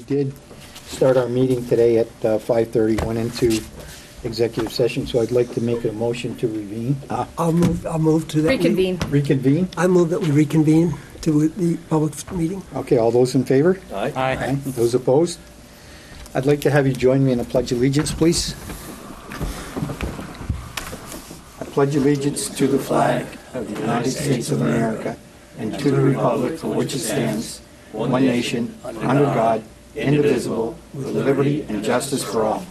did start our meeting today at 5:30, went into executive session, so I'd like to make a motion to reconvene. I'll move to that. Reconvene. Reconvene? I move that we reconvene to the public meeting. Okay, all those in favor? Aye. Aye. Those opposed? I'd like to have you join me in the Pledge of Allegiance, please. I pledge allegiance to the flag of the United States of America and to the republic for which it stands, one nation, under God, indivisible, with liberty and justice for all.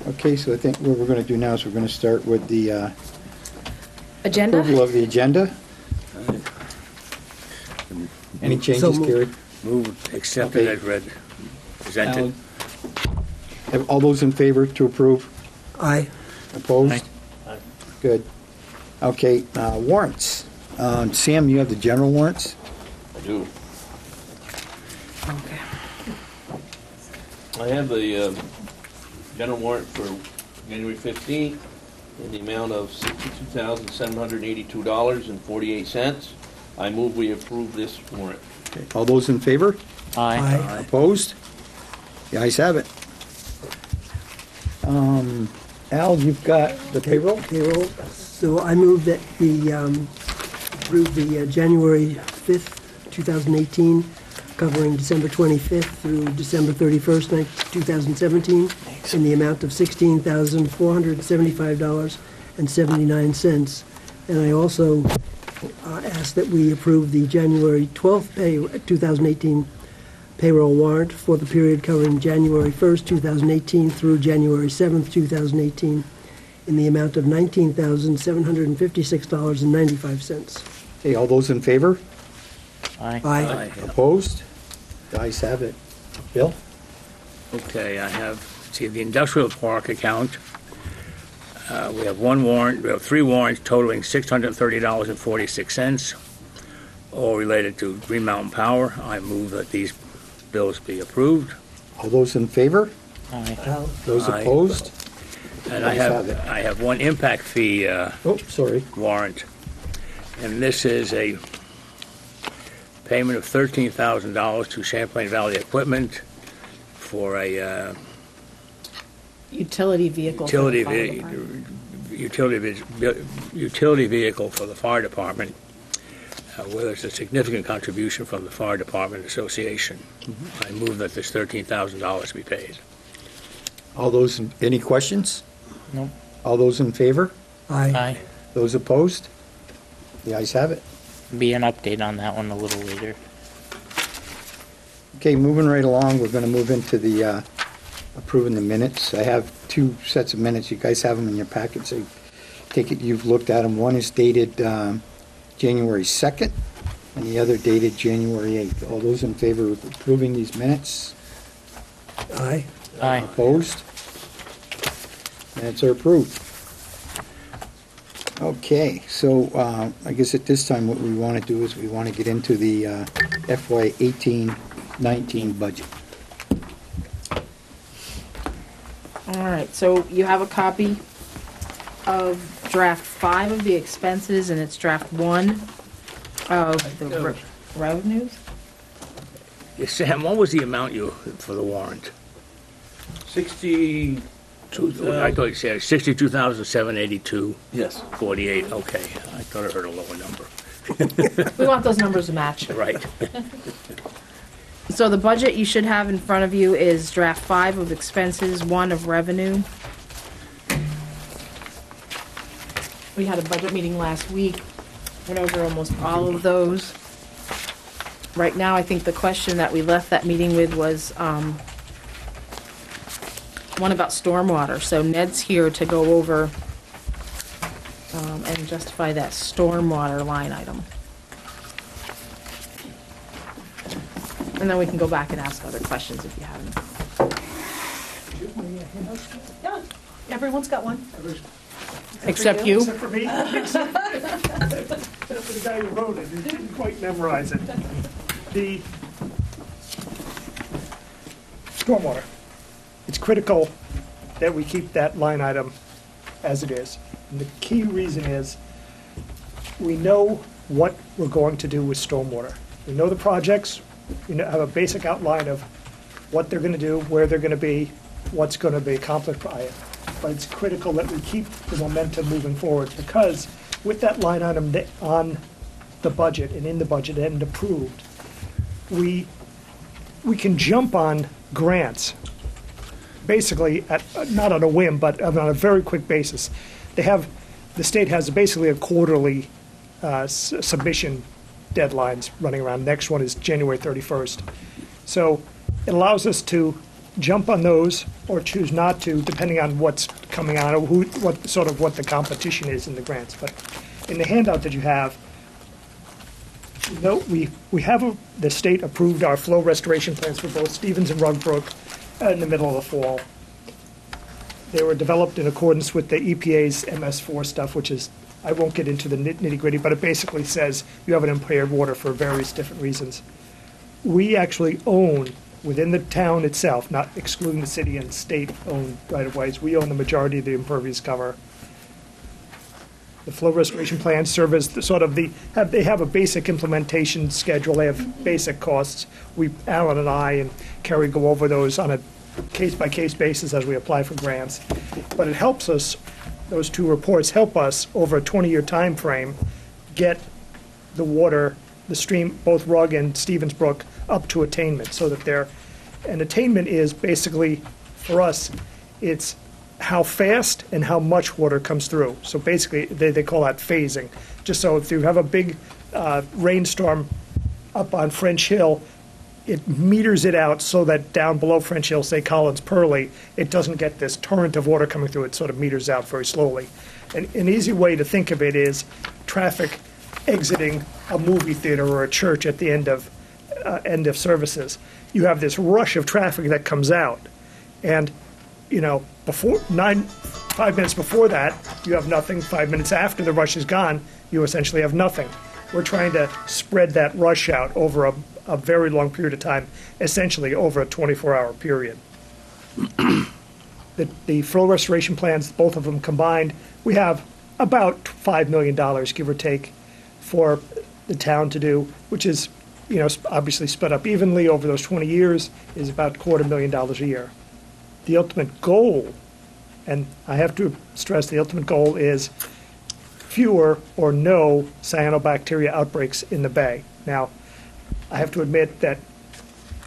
Okay, so I think what we're going to do now is we're going to start with the Agenda? approval of the agenda. Any changes, Gary? Move accepted as read, presented. Have all those in favor to approve? Aye. Opposed? Aye. Good. Okay, warrants. Sam, you have the general warrants? I do. Okay. I have the general warrant for January 15th in the amount of $62,782.48. I move we approve this warrant. Okay. All those in favor? Aye. Opposed? The ayes have it. Al, you've got the payroll? Payroll. So I move that we approve the January 5th, 2018, covering December 25th through December 31st, 2017, in the amount of $16,475.79. And I also ask that we approve the January 12th 2018 payroll warrant for the period covering January 1st, 2018 through January 7th, 2018, in the amount of $19,756.95. Okay, all those in favor? Aye. Aye. Opposed? The ayes have it. Bill? Okay, I have, see, the industrial park account. We have one warrant, we have three warrants totaling $630.46, all related to Green Mountain Power. I move that these bills be approved. All those in favor? Aye. Those Aye. opposed? And Ayes have it. I have one impact fee Oh, sorry. warrant, and this is a payment of $13,000 to Champlain Valley Equipment for a Utility vehicle. for the fire department. utility vehicle for the fire department, where there's a significant contribution from the Fire Department Association. I move that this $13,000 be paid. All those, any questions? No. All those in favor? Aye. Aye. Those opposed? The ayes have it. Be an update on that one a little later. Okay, moving right along, we're going to move into the approving the minutes. I have two sets of minutes. You guys have them in your packets. I take it you've looked at them. One is dated January 2nd, and the other dated January 8th. All those in favor of approving these minutes? Aye. Aye. Opposed? Minutes are approved. Okay, so I guess at this time what we want to do is we want to get into the FY 18-19 budget. All right, so you have a copy of draft 5 of the expenses, and it's draft 1 of the revenues. Yeah, Sam, what was the amount for the warrant? 62. I thought you said $62,782.48. Yes. Okay, I thought I heard a lower number. We want those numbers to match. Right. So the budget you should have in front of you is draft 5 of expenses, 1 of revenue. We had a budget meeting last week, went over almost all of those. Right now, I think the question that we left that meeting with was one about stormwater. So Ned's here to go over and justify that stormwater line item. And then we can go back and ask other questions if you have them. Yeah, everyone's got one. Except you? Except for me. Except for the guy who wrote it, who didn't quite memorize it. The stormwater. It's critical that we keep that line item as it is. And the key reason is we know what we're going to do with stormwater. We know the projects, we have a basic outline of what they're going to do, where they're going to be, what's going to be accomplished by it. But it's critical that we keep the momentum moving forward, because with that line item on the budget and in the budget and approved, we can jump on grants, basically, not on a whim, but on a very quick basis. The state has basically a quarterly submission deadlines running around. Next one is January 31st. So it allows us to jump on those or choose not to, depending on what's coming on or what the competition is in the grants. But in the handout that you have, the state approved our flow restoration plans for both Stevens and Rugbrook in the middle of the fall. They were developed in accordance with the EPA's MS4 stuff, which is, I won't get into the nitty-gritty, but it basically says you have an impaired water for various different reasons. We actually own, within the town itself, not excluding the city and state-owned right-of-ways, we own the majority of the impervious cover. The flow restoration plans serve as they have a basic implementation schedule, they have basic costs. Alan and I and Kerry go over those on a case-by-case basis as we apply for grants. But it helps us, those two reports help us over a 20-year time frame get the water, the stream, both Rug and Stevens Brook, up to attainment, so that and attainment is basically, for us, it's how fast and how much water comes through. So basically, they call that phasing. Just so if you have a big rainstorm up on French Hill, it meters it out so that down below French Hill, say Collins Purley, it doesn't get this torrent of water coming through. It sort of meters out very slowly. And an easy way to think of it is traffic exiting a movie theater or a church at the end of services. You have this rush of traffic that comes out, and 5 minutes before that, you have nothing. 5 minutes after the rush is gone, you essentially have nothing. We're trying to spread that rush out over a very long period of time, essentially over a 24-hour period. The flow restoration plans, both of them combined, we have about $5 million, give or take, for the town to do, which is, obviously split up evenly over those 20 years, is about $250,000 a year. The ultimate goal, and I have to stress the ultimate goal, is fewer or no cyanobacteria outbreaks in the bay. Now, I have to admit that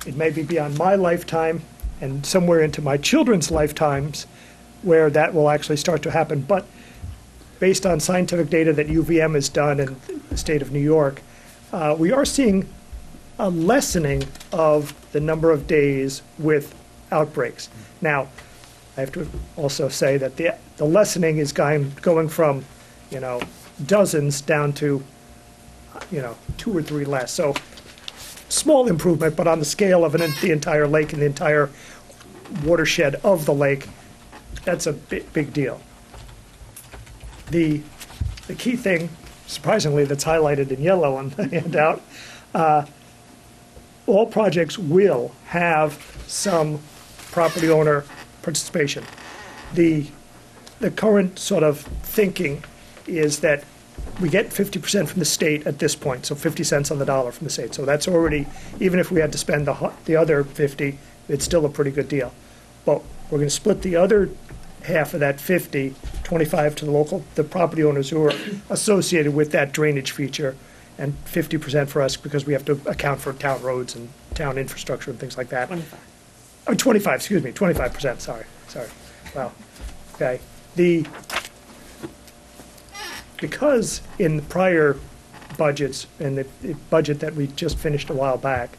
it may be beyond my lifetime and somewhere into my children's lifetimes where that will actually start to happen. But based on scientific data that UVM has done in the state of New York, we are seeing a lessening of the number of days with outbreaks. Now, I have to also say that the lessening is going from, dozens down to, 2 or 3 less. So small improvement, but on the scale of the entire lake and the entire watershed of the lake, that's a big deal. The key thing, surprisingly, that's highlighted in yellow on the handout, all projects will have some property owner participation. The current sort of thinking is that we get 50% from the state at this point, so 50 cents on the dollar from the state. So that's already, even if we had to spend the other 50, it's still a pretty good deal. But we're going to split the other half of that 50, 25 to the property owners who are associated with that drainage feature, and 50% for us because we have to account for town roads and town infrastructure and things like that. 25%, sorry. Wow. Okay. Because in the prior budgets and the budget that we just finished a while back,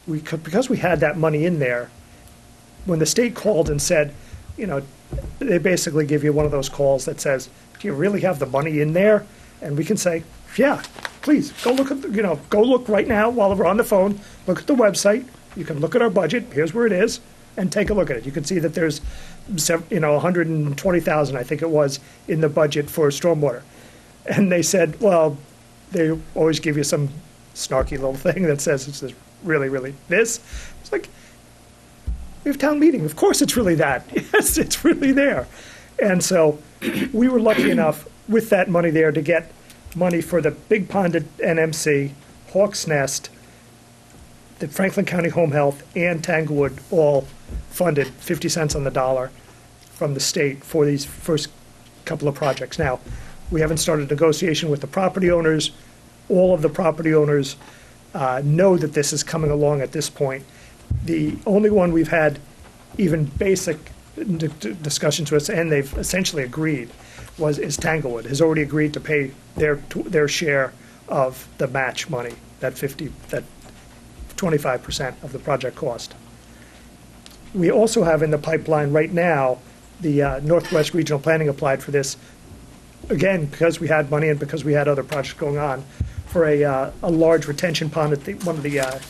because we had that money in there, when the state called and said, they basically give you one of those calls that says, do you really have the money in there? And we can say, yeah, please, go look right now while we're on the phone, look at the website, you can look at our budget, here's where it is, and take a look at it. You can see that there's, 120,000, I think it was, in the budget for stormwater. And they said, well, they always give you some snarky little thing that says it's really, really this. It's like, we have town meeting. Of course it's really that. Yes, it's really there. And so we were lucky enough with that money there to get money for the Big Pond at NMC, Hawks Nest, the Franklin County Home Health, and Tanglewood all funded 50 cents on the dollar from the state for these first couple of projects. Now, we haven't started negotiation with the property owners. All of the property owners know that this is coming along at this point. The only one we've had even basic discussions with, and they've essentially agreed, is Tanglewood, has already agreed to pay their share of the match money, that 25% of the project cost. We also have in the pipeline right now, the Northwest Regional Planning applied for this, again, because we had money and because we had other projects going on, for a large retention pond at one of the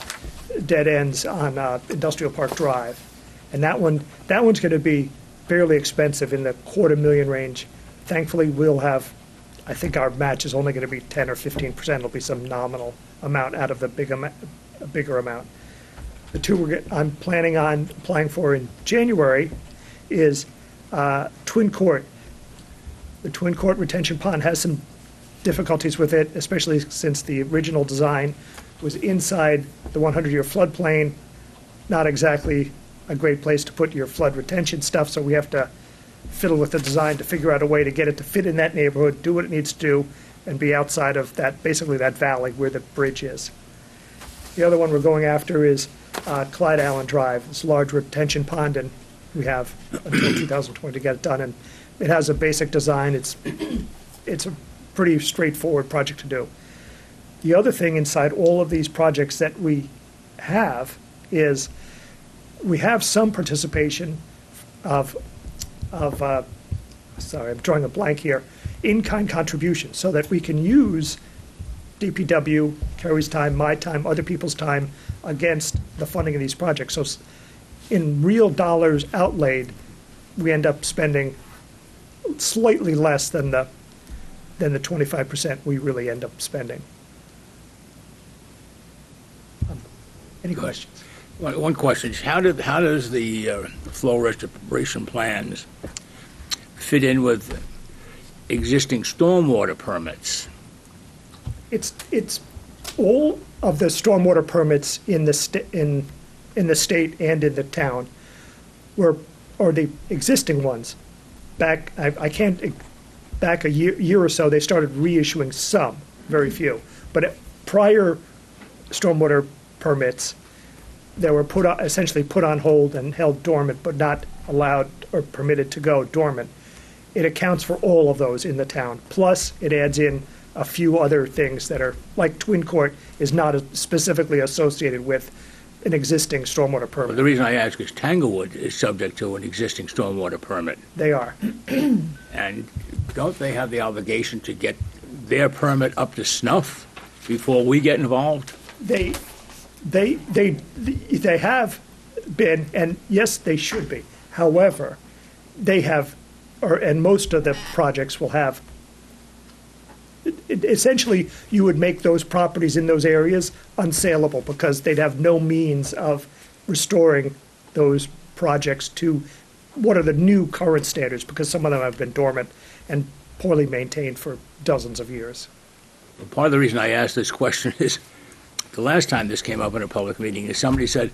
dead ends on Industrial Park Drive. And that one's going to be fairly expensive, in the $250,000 range. Thankfully, we'll have, I think our match is only going to be 10 or 15%. It'll be some nominal amount out of the bigger amount. The two I'm planning on applying for in January is Twin Court. The Twin Court retention pond has some difficulties with it, especially since the original design was inside the 100-year floodplain. Not exactly a great place to put your flood retention stuff, so we have to fiddle with the design to figure out a way to get it to fit in that neighborhood, do what it needs to do, and be outside of that, basically that valley where the bridge is. The other one we're going after is Clyde Allen Drive, this large retention pond, and we have until 2020 to get it done. And it has a basic design. It's a pretty straightforward project to do. The other thing inside all of these projects that we have is we have some participation of sorry, I'm drawing a blank here, in-kind contributions, so that we can use DPW, Kerry's time, my time, other people's time against the funding of these projects. So in real dollars outlaid, we end up spending slightly less than the 25% we really end up spending. Any questions? One question is, how does the flow restoration plans fit in with existing stormwater permits? It's all of the stormwater permits in the state and in the town or the existing ones. Back a year or so, they started reissuing some, very few. But prior stormwater permits, they were essentially put on hold and held dormant, but not allowed or permitted to go dormant. It accounts for all of those in the town. Plus, it adds in a few other things that are, like Twin Court is not specifically associated with an existing stormwater permit. Well, the reason I ask is Tanglewood is subject to an existing stormwater permit. They are. And don't they have the obligation to get their permit up to snuff before we get involved? They have been, and yes, they should be. However, they have, and most of the projects will have, essentially, you would make those properties in those areas unsaleable because they'd have no means of restoring those projects to what are the new current standards, because some of them have been dormant and poorly maintained for dozens of years. Well, part of the reason I asked this question is the last time this came up in a public meeting is somebody said,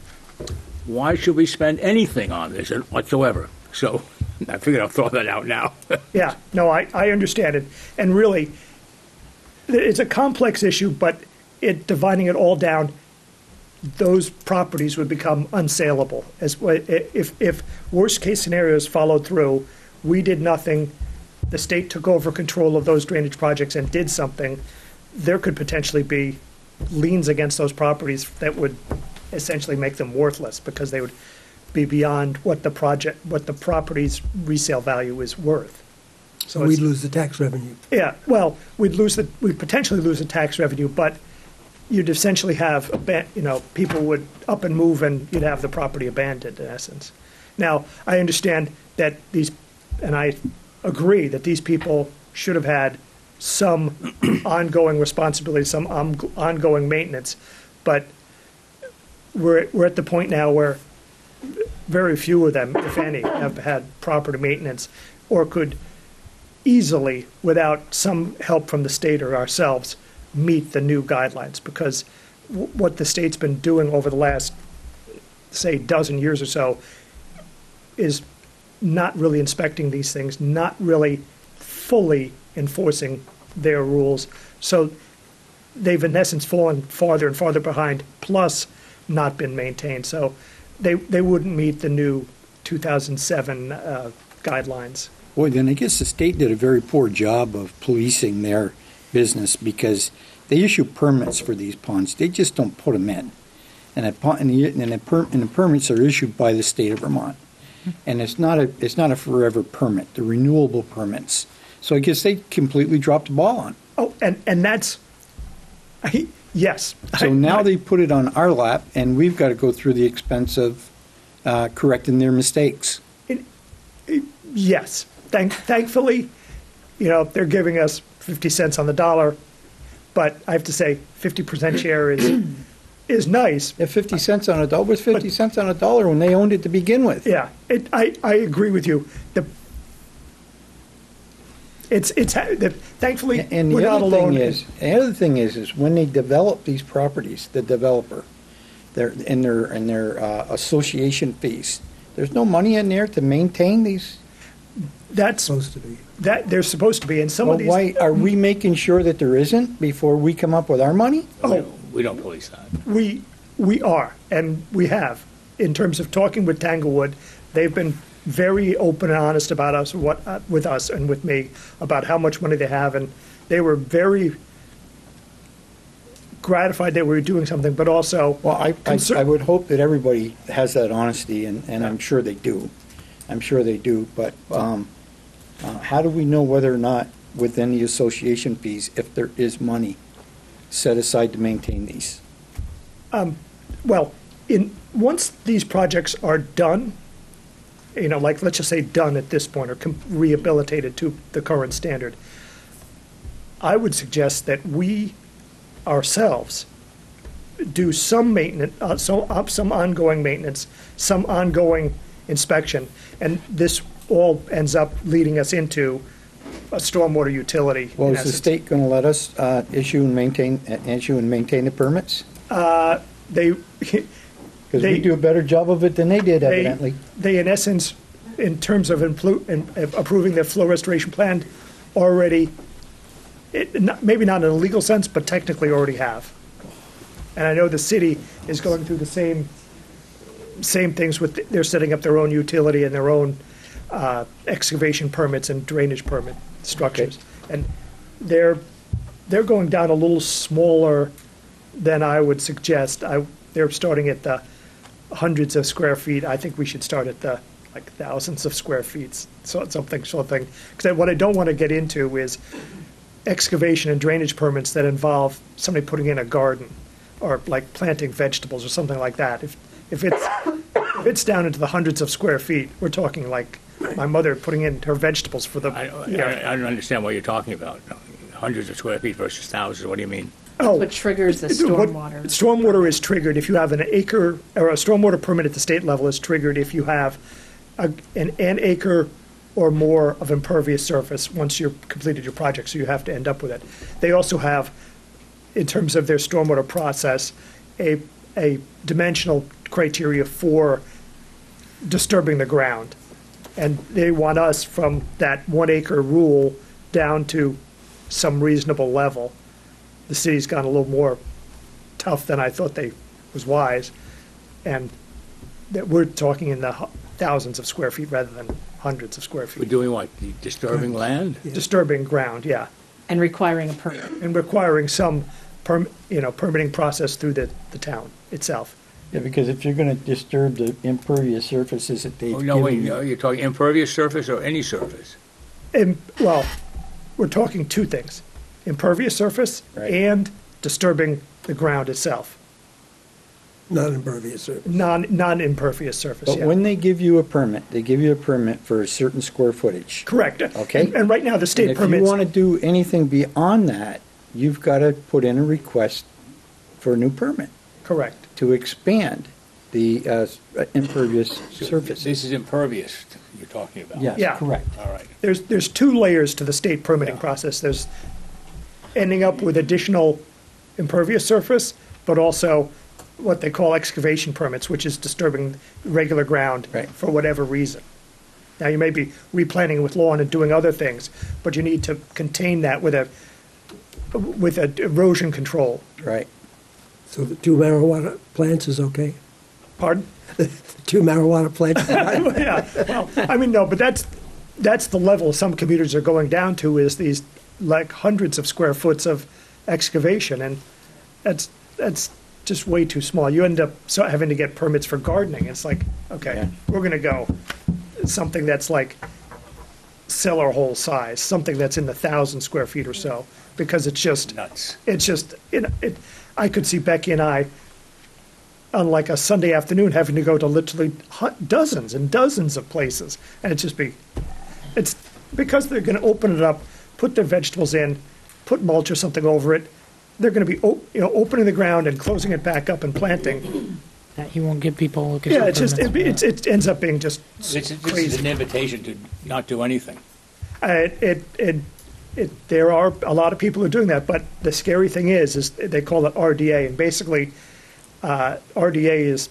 why should we spend anything on this whatsoever? So I figured I'll throw that out now. Yeah, no, I understand it. And really, it's a complex issue, but dividing it all down, those properties would become unsaleable. If worst case scenarios followed through, we did nothing, the state took over control of those drainage projects and did something, there could potentially be liens against those properties that would essentially make them worthless because they would be beyond what the property's resale value is worth. So we'd lose the tax revenue. Yeah, well, we'd potentially lose the tax revenue, but you'd essentially have, people would up and move and you'd have the property abandoned in essence. Now, I understand that and I agree that these people should have had some ongoing responsibility, some ongoing maintenance, but we're at the point now where very few of them, if any, have had proper maintenance or could easily, without some help from the state or ourselves, meet the new guidelines, because what the state's been doing over the last, say, dozen years or so is not really inspecting these things, not really fully enforcing their rules. So they've in essence fallen farther and farther behind, plus not been maintained. So they wouldn't meet the new 2007 guidelines. Boy, then I guess the state did a very poor job of policing their business, because they issue permits for these ponds. They just don't put them in. And the permits are issued by the state of Vermont. And it's not a forever permit. They're renewable permits. So I guess they completely dropped the ball on it. Oh, and that's, yes. So now they put it on our lap, and we've got to go through the expense of correcting their mistakes. Yes. Thankfully, they're giving us 50 cents on the dollar, but I have to say 50% share is nice. If 50 cents on a dollar was 50 cents on a dollar when they owned it to begin with. Yeah, I agree with you. Thankfully, And we're the not other alone. thing is when they develop these properties, the developer, their association fees, there's no money in there to maintain these. That's Supposed to be. that they're supposed to be, and some Well, of these. why are we making sure that there isn't before we come up with our money? We don't police that. We are, and we have. In terms of talking with Tanglewood, they've been very open and honest about us, with us and with me, about how much money they have, and they were very gratified that we were doing something, but also Well, I would hope that everybody has that honesty, and I'm sure they do. I'm sure they do, but how do we know whether or not within the association fees, if there is money set aside to maintain these? Well, once these projects are done, like let's just say done at this point or rehabilitated to the current standard, I would suggest that we ourselves do some maintenance, some ongoing maintenance, some ongoing inspection, and this all ends up leading us into a stormwater utility. Well, in is the essence. state going to let us issue and maintain the permits? They Because we do a better job of it than they did, evidently. They, in essence, in terms of approving their flow restoration plan, already, maybe not in a legal sense, but technically already have. And I know the city is going through the same things with, they're setting up their own utility and their own excavation permits and drainage permit structures. And they're going down a little smaller than I would suggest. They're starting at the hundreds of square feet. I think we should start at the thousands of square feet, something. Because what I don't want to get into is excavation and drainage permits that involve somebody putting in a garden or like planting vegetables or something like that. If it's down into the hundreds of square feet, we're talking like my mother putting in her vegetables for the. I don't understand what you're talking about. Hundreds of square feet versus thousands. What do you mean? What triggers the stormwater? Stormwater is triggered if you have an acre, or a stormwater permit at the state level is triggered if you have an acre or more of impervious surface once you've completed your project, so you have to end up with it. They also have, in terms of their stormwater process, a dimensional criteria for disturbing the ground. And they want us from that 1 acre rule down to some reasonable level. The city's gone a little more tough than I thought they was wise, and that we're talking in the thousands of square feet rather than hundreds of square We're feet. doing what? Disturbing land? Disturbing ground, yeah, And requiring a permit. and requiring some permitting process through the town itself. Yeah, because if you're going to disturb the impervious surfaces that they've Oh, no, wait, given you. no, you're talking impervious surface or any surface? And, well, we're talking two things: impervious surface Right. and disturbing the ground itself. Non-impervious surface. Non-impervious surface, But yeah. when they give you a permit, they give you a permit for a certain square footage. Correct. Okay. And right now, the And state if you permits. want to do anything beyond that, you've got to put in a request for a new permit Correct. to expand the impervious surface. This is impervious you're talking about. Yes, Yeah. correct. All right. There's two layers to the state permitting Yeah. process. There's ending up with additional impervious surface, but also what they call excavation permits, which is disturbing regular ground Right. for whatever reason. Now, you may be replanting with lawn and doing other things, but you need to contain that with a erosion control. Right. So the 2 marijuana plants is okay? Pardon? 2 marijuana plants? Yeah, well, I mean, no, but that's the level some commuters are going down to, is these like hundreds of square foot of excavation, and that's just way too small. You end up having to get permits for gardening. It's like, okay, Yeah. we're gonna go something that's like cellar hole size, something that's in the 1,000 square feet or so, because it's just, Nuts. I could see Becky and I on like a Sunday afternoon having to go to literally dozens and dozens of places, and it's because they're going to open it up, put their vegetables in, put mulch or something over it. They're going to be opening the ground and closing it back up and planting. That you won't give people looking Yeah, for it's just permits. it ends up being just This is crazy. an invitation to not do anything. There are a lot of people who are doing that, but the scary thing is they call it RDA, and basically RDA is,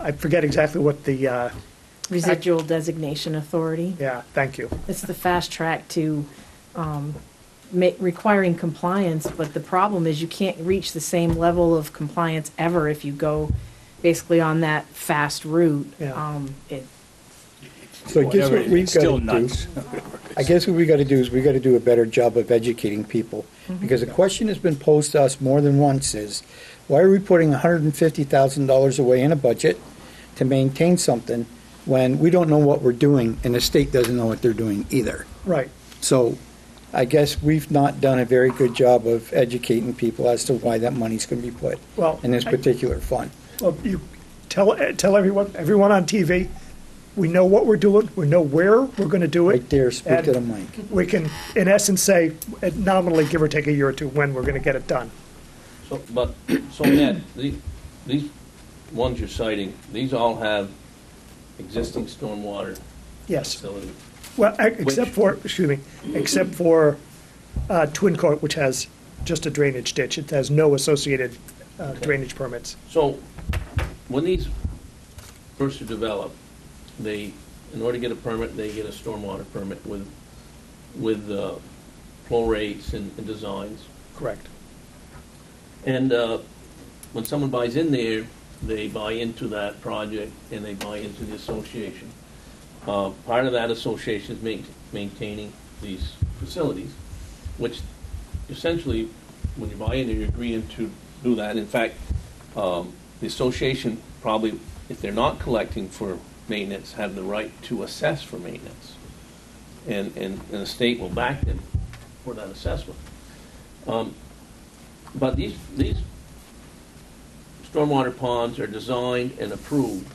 I forget exactly what the, Residual Designation Authority. yeah, thank you. It's the fast track to requiring compliance, but the problem is you can't reach the same level of compliance ever if you go basically on that fast route. Yeah. So I guess Whatever, what we've it's got still to do, nuts. I guess what we got to do is we got to do a better job of educating people. Because a question has been posed to us more than once is, why are we putting $150,000 away in a budget to maintain something when we don't know what we're doing and the state doesn't know what they're doing either? Right. So I guess we've not done a very good job of educating people as to why that money's going to be put Well, in this particular fund. Well, you tell everyone on TV, we know what we're doing, we know where we're going to do it. Right there, speak to the and mic. We can, in essence, say nominally, give or take a year or two, when we're going to get it done. So Matt, these ones you're citing, these all have existing stormwater Yes. facilities. Well, except for Twin Court, which has just a drainage ditch. It has no associated drainage permits. So, when these first are developed, in order to get a permit, they get a stormwater permit with flow rates and designs. Correct. And when someone buys in there, they buy into that project and they buy into the association. Part of that association is maintaining these facilities, which essentially, when you buy in there, you're agreeing to do that. In fact, the association probably, if they're not collecting for maintenance, have the right to assess for maintenance. And the state will back them for that assessment. But these stormwater ponds are designed and approved.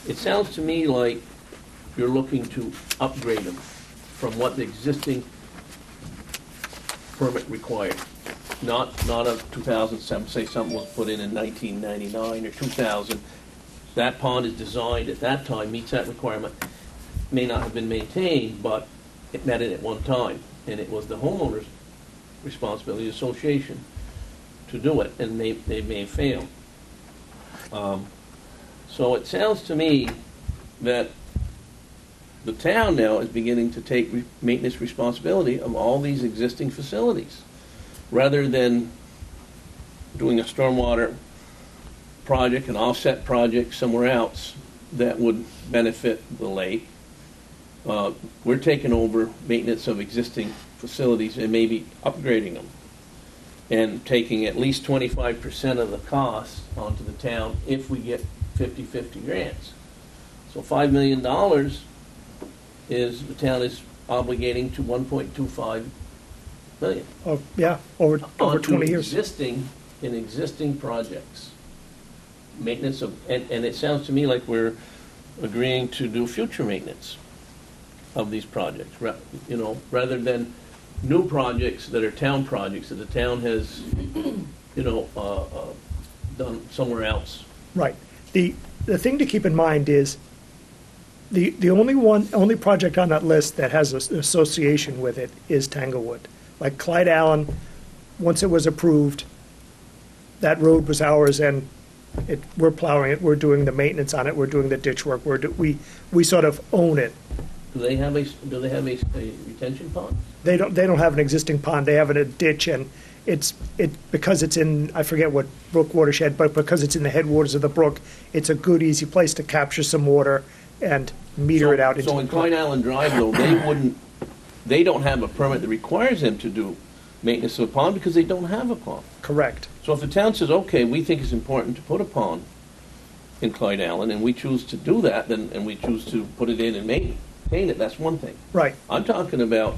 It sounds to me like you're looking to upgrade them from what the existing permit required. Not a 2007, say something was put in 1999 or 2000. That pond is designed at that time, meets that requirement, may not have been maintained, but it met it at one time. And it was the homeowner's responsibility, the association, to do it, and they may fail. So it sounds to me that the town now is beginning to take maintenance responsibility of all these existing facilities, rather than doing a stormwater project, an offset project somewhere else that would benefit the lake. We're taking over maintenance of existing facilities and maybe upgrading them, and taking at least 25% of the cost onto the town if we get 50-50 grants. So $5 million is, the town is obligating to 1.25 million. Oh, yeah, over Onto 20 years. existing projects. Maintenance of, and it sounds to me like we're agreeing to do future maintenance of these projects, rather than new projects that are town projects that the town has, done somewhere else. Right. The thing to keep in mind is The only project on that list that has an association with it is Tanglewood. Like Clyde Allen, once it was approved, that road was ours, and we're plowing it, we're doing the maintenance on it, we're doing the ditch work, we sort of own it. Do they have a retention pond? They don't have an existing pond, they have a ditch, and because it's in, I forget what brook watershed, but because it's in the headwaters of the brook, it's a good, easy place to capture some water and meter it out into So the in brook. Clyde Allen Drive, though, they don't have a permit that requires them to do maintenance of a pond because they don't have a pond. Correct. So if the town says, okay, we think it's important to put a pond in Clyde Allen, and we choose to do that, and we choose to put it in and maintain it, that's one thing. Right. I'm talking about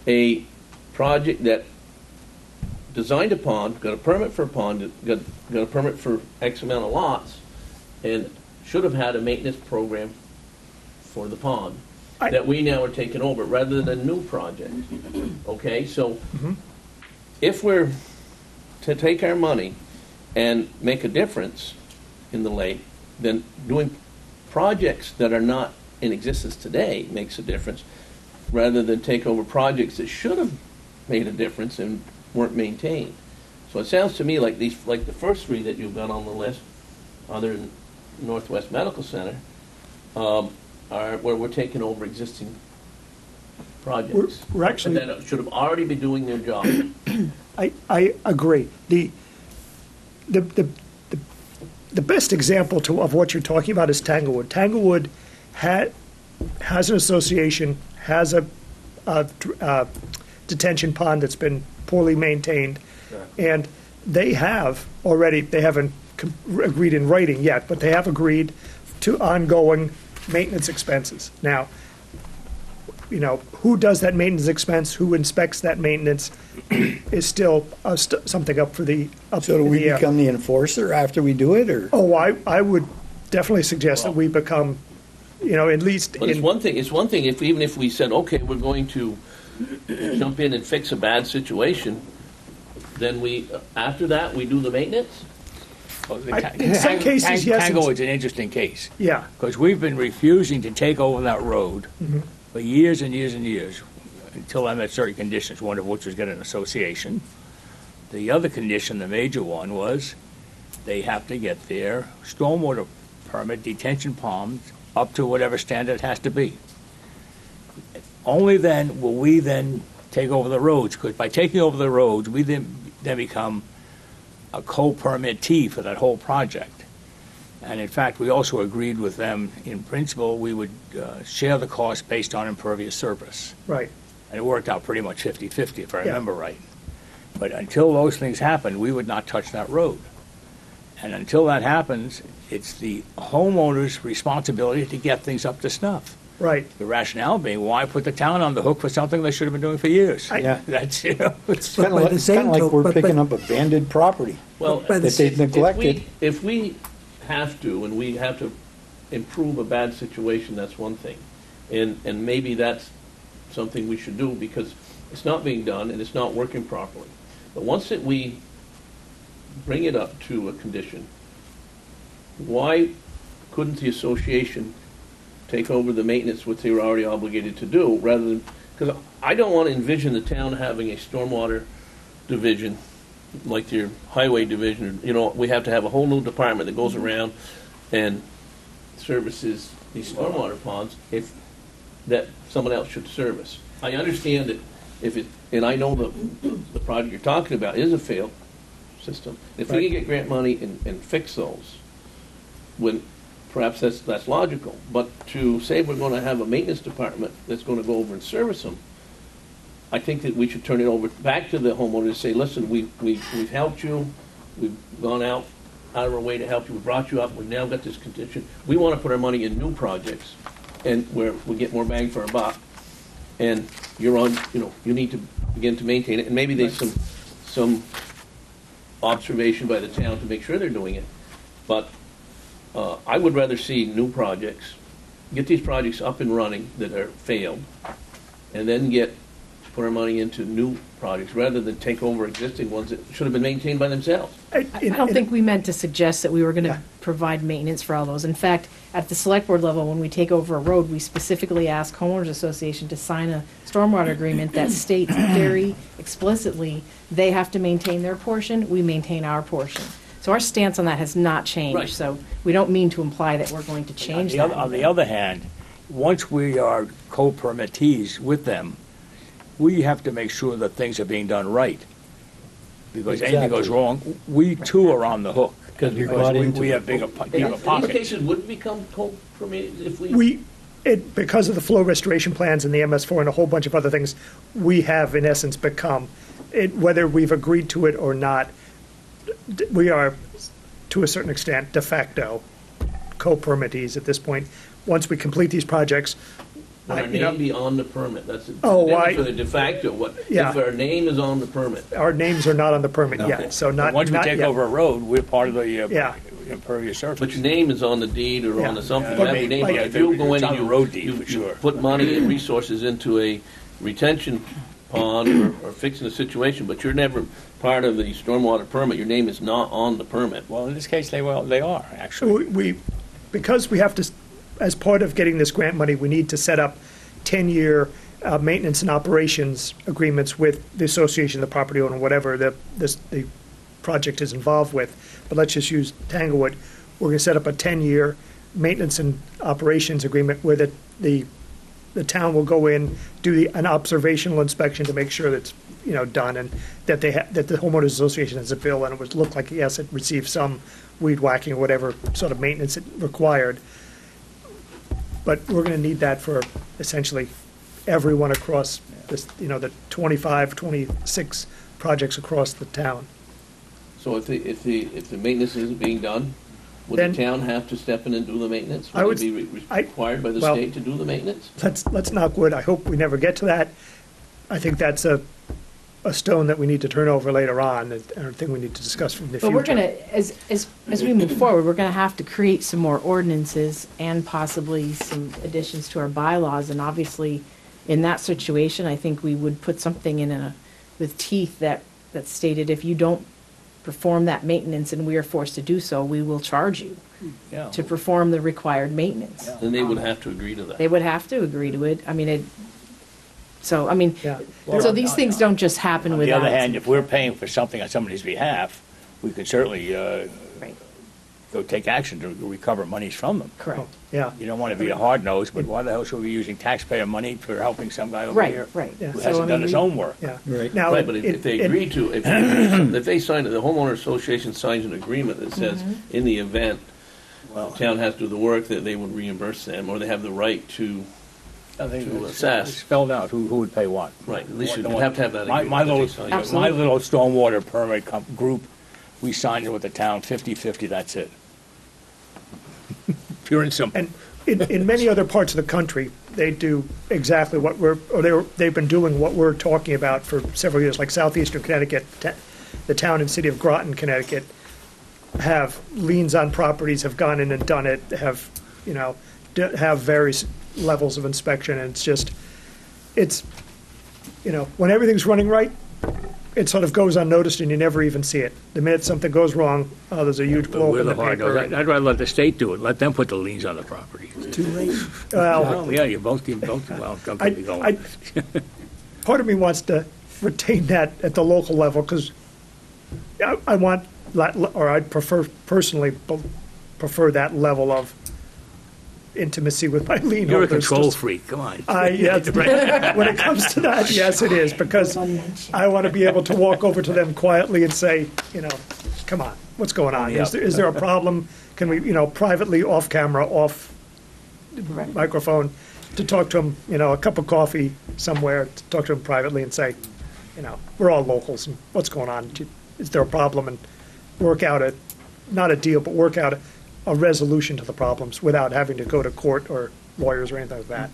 a project that designed a pond, got a permit for a pond, got a permit for X amount of lots, and should have had a maintenance program for the pond that we now are taking over, rather than a new project. Okay, so if we're to take our money and make a difference in the lake, then doing projects that are not in existence today makes a difference, rather than take over projects that should have made a difference and weren't maintained. So it sounds to me like the first three that you've got on the list, other than Northwest Medical Center, are where we're taking over existing projects. We're actually- that should have already been doing their job. I agree. The best example of what you're talking about is Tanglewood. Tanglewood has an association, has a detention pond that's been poorly maintained, and they haven't agreed in writing yet, but they have agreed to ongoing maintenance expenses. Now, who does that maintenance expense, who inspects that maintenance, is still something up So do in we the air. become the enforcer after we do it, or? Oh, I would definitely suggest that we become, at least But it's one thing even if we said, okay, we're going to jump in and fix a bad situation, then after that, we do the maintenance? in some cases, yes. Tanglewood's an interesting case, Yeah, because we've been refusing to take over that road for years and years and years, until I met certain conditions, one of which was get an association. The other condition, the major one, was they have to get their stormwater permit, detention ponds, up to whatever standard it has to be. Only then will we then take over the roads, because by taking over the roads, we then become a co-permittee for that whole project. And in fact, we also agreed with them, in principle, we would share the cost based on impervious surface. right. And it worked out pretty much 50-50, if I Yeah. remember right. But until those things happen, we would not touch that road. And until that happens, it's the homeowner's responsibility to get things up to snuff. Right. The rationale being, why put the town on the hook for something they should have been doing for years? Yeah. It's, It's But kind by the of same like token- we're but- picking up abandoned property Well, By the that they've neglected. if we have to, and we have to improve a bad situation, that's one thing. And maybe that's something we should do, because it's not being done and it's not working properly. But once we bring it up to a condition, why couldn't the association take over the maintenance which they were already obligated to do, rather than, because I don't want to envision the town having a stormwater division like your highway division. We have to have a whole new department that goes around and services these stormwater ponds that someone else should service. I understand that and I know the project you're talking about is a failed system. If we can get grant money and fix those, when perhaps that's logical. But to say we're going to have a maintenance department that's going to go over and service them, I think that we should turn it over back to the homeowner and say, listen, we've helped you, we've gone out of our way to help you, we brought you up, we've now got this condition. We want to put our money in new projects, and where we get more bang for our buck. And you're on, you need to begin to maintain it, and maybe there's some observation by the town to make sure they're doing it. But I would rather see new projects, get these projects up and running that are failed, and then get put our money into new projects rather than take over existing ones that should have been maintained by themselves. I don't think we meant to suggest that we were going to provide maintenance for all those. In fact, at the select board level, when we take over a road, we specifically ask homeowners association to sign a stormwater agreement that states very explicitly they have to maintain their portion, we maintain our portion. So our stance on that has not changed. Right. So we don't mean to imply that we're going to change that. On the other hand, once we are co-permittees with them, we have to make sure that things are being done right. Because anything goes Exactly. wrong, we too are on the hook. Because we bought into we it. have bigger In these pockets. cases, would it become co-permitted if we? Because of the flow restoration plans and the MS4 and a whole bunch of other things, we have in essence become, whether we've agreed to it or not, we are, to a certain extent, de facto co-permittees at this point. Once we complete these projects, Would our you know, name be on the permit? That's the Oh, difference I- for the de facto. What Yeah. if our name is on the permit? our names are not on the permit Okay. yet, so not Once we not take yet. over a road, we're part of the Yeah. impervious surface. But your name is on the deed or on the Yeah. something. Yeah, You have but your name. like- If you go It's in on and the road deed, for sure. put money and resources into a retention pond or fixing a situation, but you're never part of the stormwater permit. Your name is not on the permit. Well, in this case, they are, actually. Because we have to, as part of getting this grant money, we need to set up 10-year maintenance and operations agreements with the association, the property owner, whatever the project is involved with. But let's just use Tanglewood. We're going to set up a 10-year maintenance and operations agreement where the town will go in, do an observational inspection to make sure that's, done, and that that the homeowners association has a bill, and it would look like, yes, it received some weed whacking or whatever sort of maintenance it required. But we're going to need that for essentially everyone across this, the 25, 26 projects across the town. So if the maintenance isn't being done, would Then- the town have to step in and do the maintenance? I would Would it be required by the well- state to do the maintenance? Let's knock wood. I hope we never get to that. I think that's a stone that we need to turn over later on, and a thing we need to discuss from the future. But we're going to, as we move forward, we're going to have to create some more ordinances and possibly some additions to our bylaws. And obviously, in that situation, I think we would put something with teeth that stated if you don't perform that maintenance and we are forced to do so, we will charge you Yeah. to perform the required maintenance. Then they would have to agree to that. They would have to agree to it. Yeah. So these things don't just happen On the without. other hand, if we're paying for something on somebody's behalf, we can certainly Right, go take action to recover monies from them. correct. Yeah. You don't want to be a hard nose, but why the hell should we be using taxpayer money for helping some guy over Right, here right. Yeah. who So, hasn't done his we- own work? Yeah. Right. Now, Right, but if they agree to, if they sign, the homeowner association signs an agreement that says, in the event the town has to do the work, that they would reimburse them, or they have the right to, I think to it's assess. spelled out who would pay what. Right, at least What- you'd what- have to have that My agreement that little, they sign. Absolutely. my little stormwater permit group, we signed it with the town, 50/50, that's it. Pure and simple. and in many other parts of the country, they do exactly what they've been doing what we're talking about for several years, like southeastern Connecticut, the town and city of Groton, Connecticut, have liens on properties, have gone in and done it, have, have various levels of inspection, and it's, when everything's running right, it sort of goes unnoticed and you never even see it. The minute something goes wrong, there's a huge But blow up we're in the the hard paper. nose. I'd rather let the state do it, let them put the liens on the property. Too late. Well, Well, yeah, you both, well, don't get me going. part of me wants to retain that at the local level, because I want, or I'd personally prefer that level of intimacy with my lien You're a holders. control freak, come on. Yes, when it comes to that, yes, it is, because I want to be able to walk over to them quietly and say, come on, what's going on? Yeah. Is there a problem? Can we, privately, off camera, off Right. microphone, to talk to them, a cup of coffee somewhere, to talk to them privately and say, we're all locals, and what's going on? Is there a problem? And work out not a deal, but work out a resolution to the problems without having to go to court or lawyers or anything like that.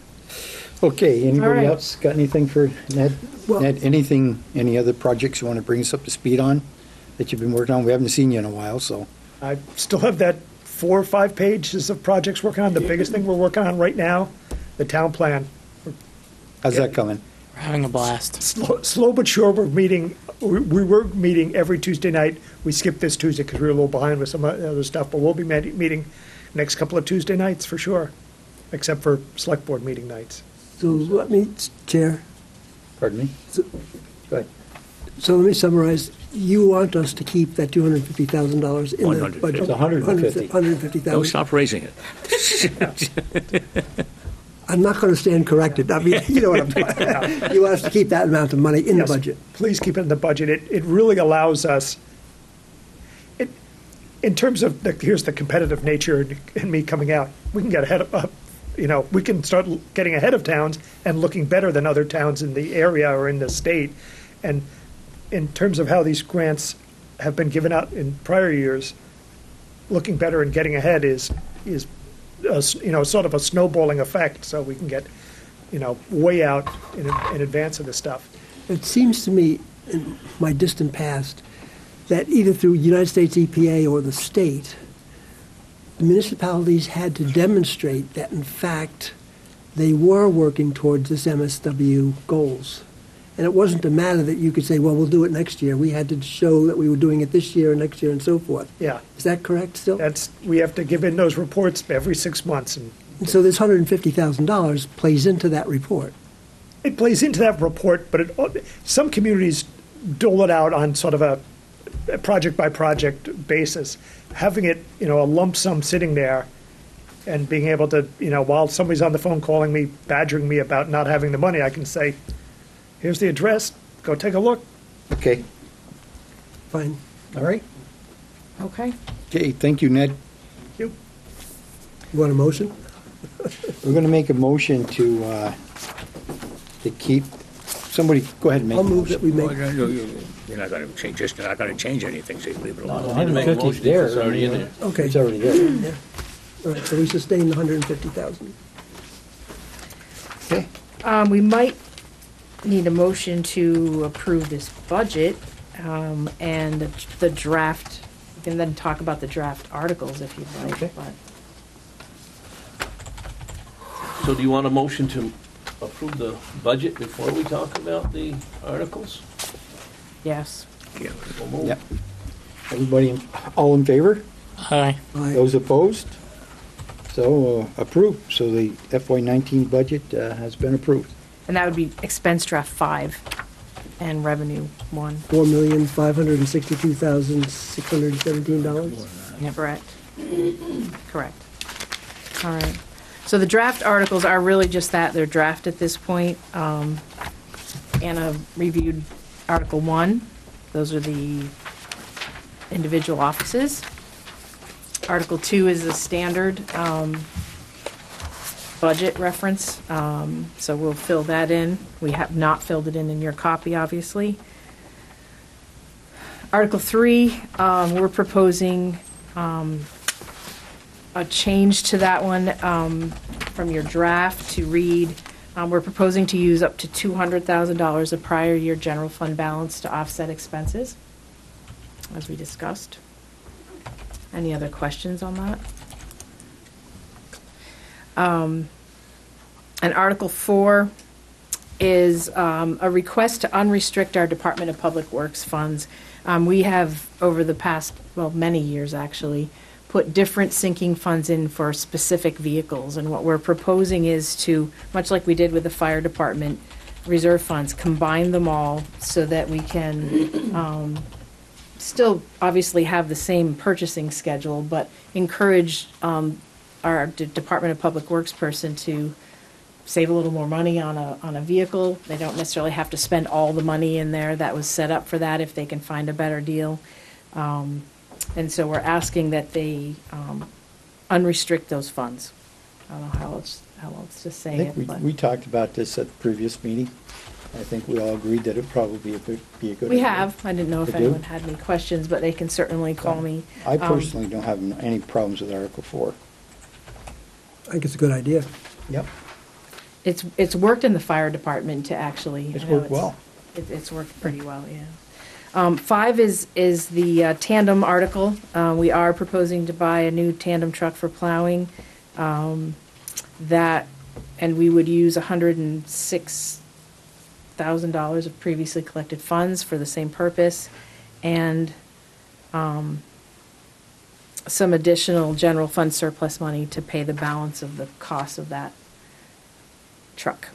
Okay, All anybody right. else got anything for Ned? Well- Ned, any other projects you want to bring us up to speed on that you've been working on? We haven't seen you in a while, so. I still have that 4 or 5 pages of projects working on. The biggest thing we're working on right now, the town plan. How's that coming? Having a blast. Slow but sure, we were meeting every Tuesday night. We skipped this Tuesday because we were a little behind with some other stuff, but we'll be meeting next couple of Tuesday nights for sure, except for select board meeting nights. So let me, Chair, Pardon me? So- Go ahead. so let me summarize. You want us to keep that $250,000 in the 150. budget? It's 150. Don't 150,000. stop raising it. I'm not going to stand corrected. I mean, you know what I'm talking. You want us to keep that amount of money in the Yes, budget. Please keep it in the budget. It really allows us, in terms of, here's the competitive nature in me coming out, we can get ahead of, we can start getting ahead of towns and looking better than other towns in the area or in the state. And in terms of how these grants have been given out in prior years, looking better and getting ahead is sort of a snowballing effect, so we can get, way out in advance of this stuff. It seems to me, in my distant past, that either through United States EPA or the state, the municipalities had to demonstrate that, in fact, they were working towards this MSW goals. And it wasn't a matter that you could say, well, we'll do it next year. We had to show that we were doing it this year and next year and so forth. Yeah, Is that correct still? we have to give in those reports every 6 months, and And so this $150,000 plays into that report. it plays into that report, but some communities dole it out on sort of a project-by-project basis. Having it, a lump sum sitting there and being able to, while somebody's on the phone calling me, badgering me about not having the money, I can say, here's the address, go take a look. Okay, Fine. all right. Okay. Okay, thank you, Ned. You You want a motion? We're going to make a motion to keep, somebody, go ahead and make a I'll move that motion. we Well, make, You're not going to change this, you're not going to change anything, so you leave it alone. I didn't make a motion, it's already in there. okay. It's already there. Yeah. All right, so we sustain the 150,000. Okay, We might need a motion to approve this budget, and the draft. We can then talk about the draft articles if you'd like, Okay. but. So do you want a motion to approve the budget before we talk about the articles? Yes. Yeah. So moved. yep. Everybody, all in favor? Aye. Aye. Those opposed? So approved. So the FY19 budget has been approved. And that would be expense draft 5 and revenue 1. $4,562,617. Correct. Correct. All right. So the draft articles are really just that. They're draft at this point. Anna reviewed Article 1. Those are the individual offices. Article 2 is the standard budget reference, so we'll fill that in. We have not filled it in your copy, obviously. Article 3, we're proposing a change to that one from your draft to read, we're proposing to use up to $200,000 of prior year general fund balance to offset expenses, as we discussed. Any other questions on that? And Article 4 is a request to unrestrict our Department of Public Works funds. We have, over the past, many years actually, put different sinking funds in for specific vehicles. And what we're proposing is to, much like we did with the fire department reserve funds, combine them all so that we can still obviously have the same purchasing schedule, but encourage our Department of Public Works person to save a little more money on a vehicle. They don't necessarily have to spend all the money in there that was set up for that if they can find a better deal. And so we're asking that they unrestrict those funds. I don't know how else to I say think it, but. we talked about this at the previous meeting. I think we all agreed that it'd probably be a good idea. We have. I didn't know if You do? anyone had any questions, but they can certainly call me. I personally don't have any problems with Article 4. I think it's a good idea. Yep. It's worked in the fire department to actually. It's you know, worked well. It's worked pretty well, yeah. 5 is the tandem article. We are proposing to buy a new tandem truck for plowing. And we would use $106,000 $100,000 of previously collected funds for the same purpose, and some additional general fund surplus money to pay the balance of the cost of that truck.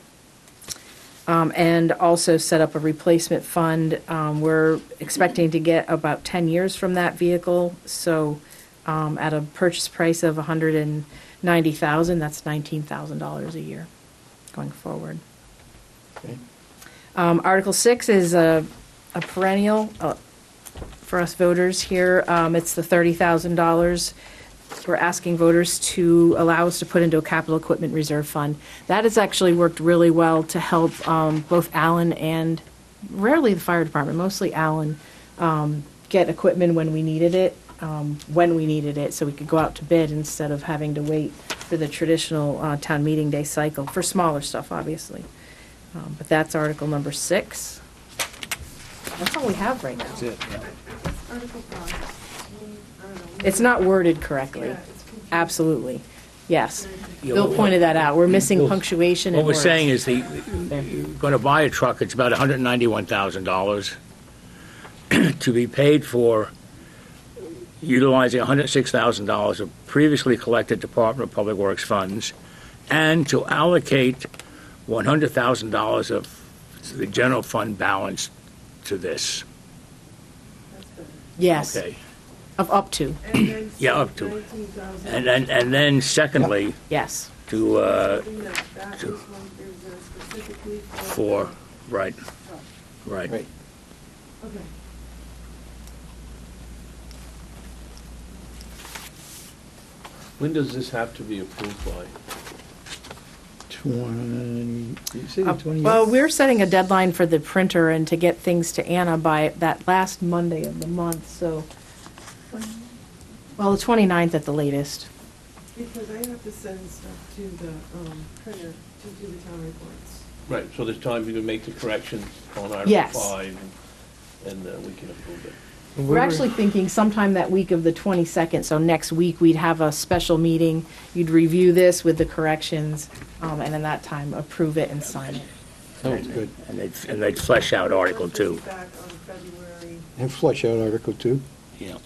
And also set up a replacement fund. We're expecting to get about 10 years from that vehicle, so at a purchase price of $190,000, that's $19,000 a year going forward. Okay. Article 6 is a perennial for us voters here. It's the $30,000. We're asking voters to allow us to put into a capital equipment reserve fund. That has actually worked really well to help both Allen and rarely the fire department, mostly Allen, get equipment when we needed it, so we could go out to bid instead of having to wait for the traditional town meeting day cycle, for smaller stuff, obviously. But that's Article number 6. That's all we have right now. That's it, yeah. Article 5. It's not worded correctly. Yeah, it's confusing. Absolutely. Yes. Yeah, Bill well, pointed that out. We're missing Bill, punctuation and What we're words. saying is you're going to buy a truck, it's about $191,000 to be paid for utilizing $106,000 of previously collected Department of Public Works funds, and to allocate $100,000 of the general fund balance to this. Yes. Okay. Of up to. And then Yeah, up to. 19,000. And then secondly, Yes. to, That is one is specifically for, right, right. Right. Okay. When does this have to be approved by? 20, you say the 28th? Well, we're setting a deadline for the printer and to get things to Anna by that last Monday of the month, so, well, the 29th at the latest. Because I have to send stuff to the printer to do the town reports. Right, so there's time to make the corrections on Article Yes. 5, and we can approve it. We're actually thinking sometime that week of the 22nd, so next week we'd have a special meeting. You'd review this with the corrections, and then that time approve it and sign it. That's good. And they'd flesh out Article 2. Back on February. And flush out Article 2. Yeah.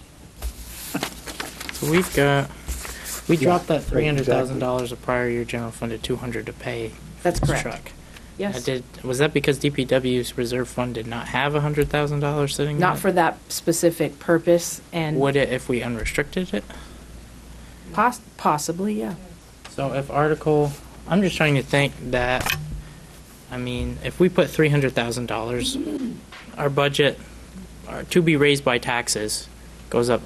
So we dropped that right, $300,000 of prior year general fund to 200 to pay That's this correct. truck. Yes. Was that because DPW's reserve fund did not have $100,000 sitting there? Not for that specific purpose, and Would it if we unrestricted it? possibly, yeah. So if I'm just trying to think that, I mean, if we put $300,000, our budget, to be raised by taxes, goes up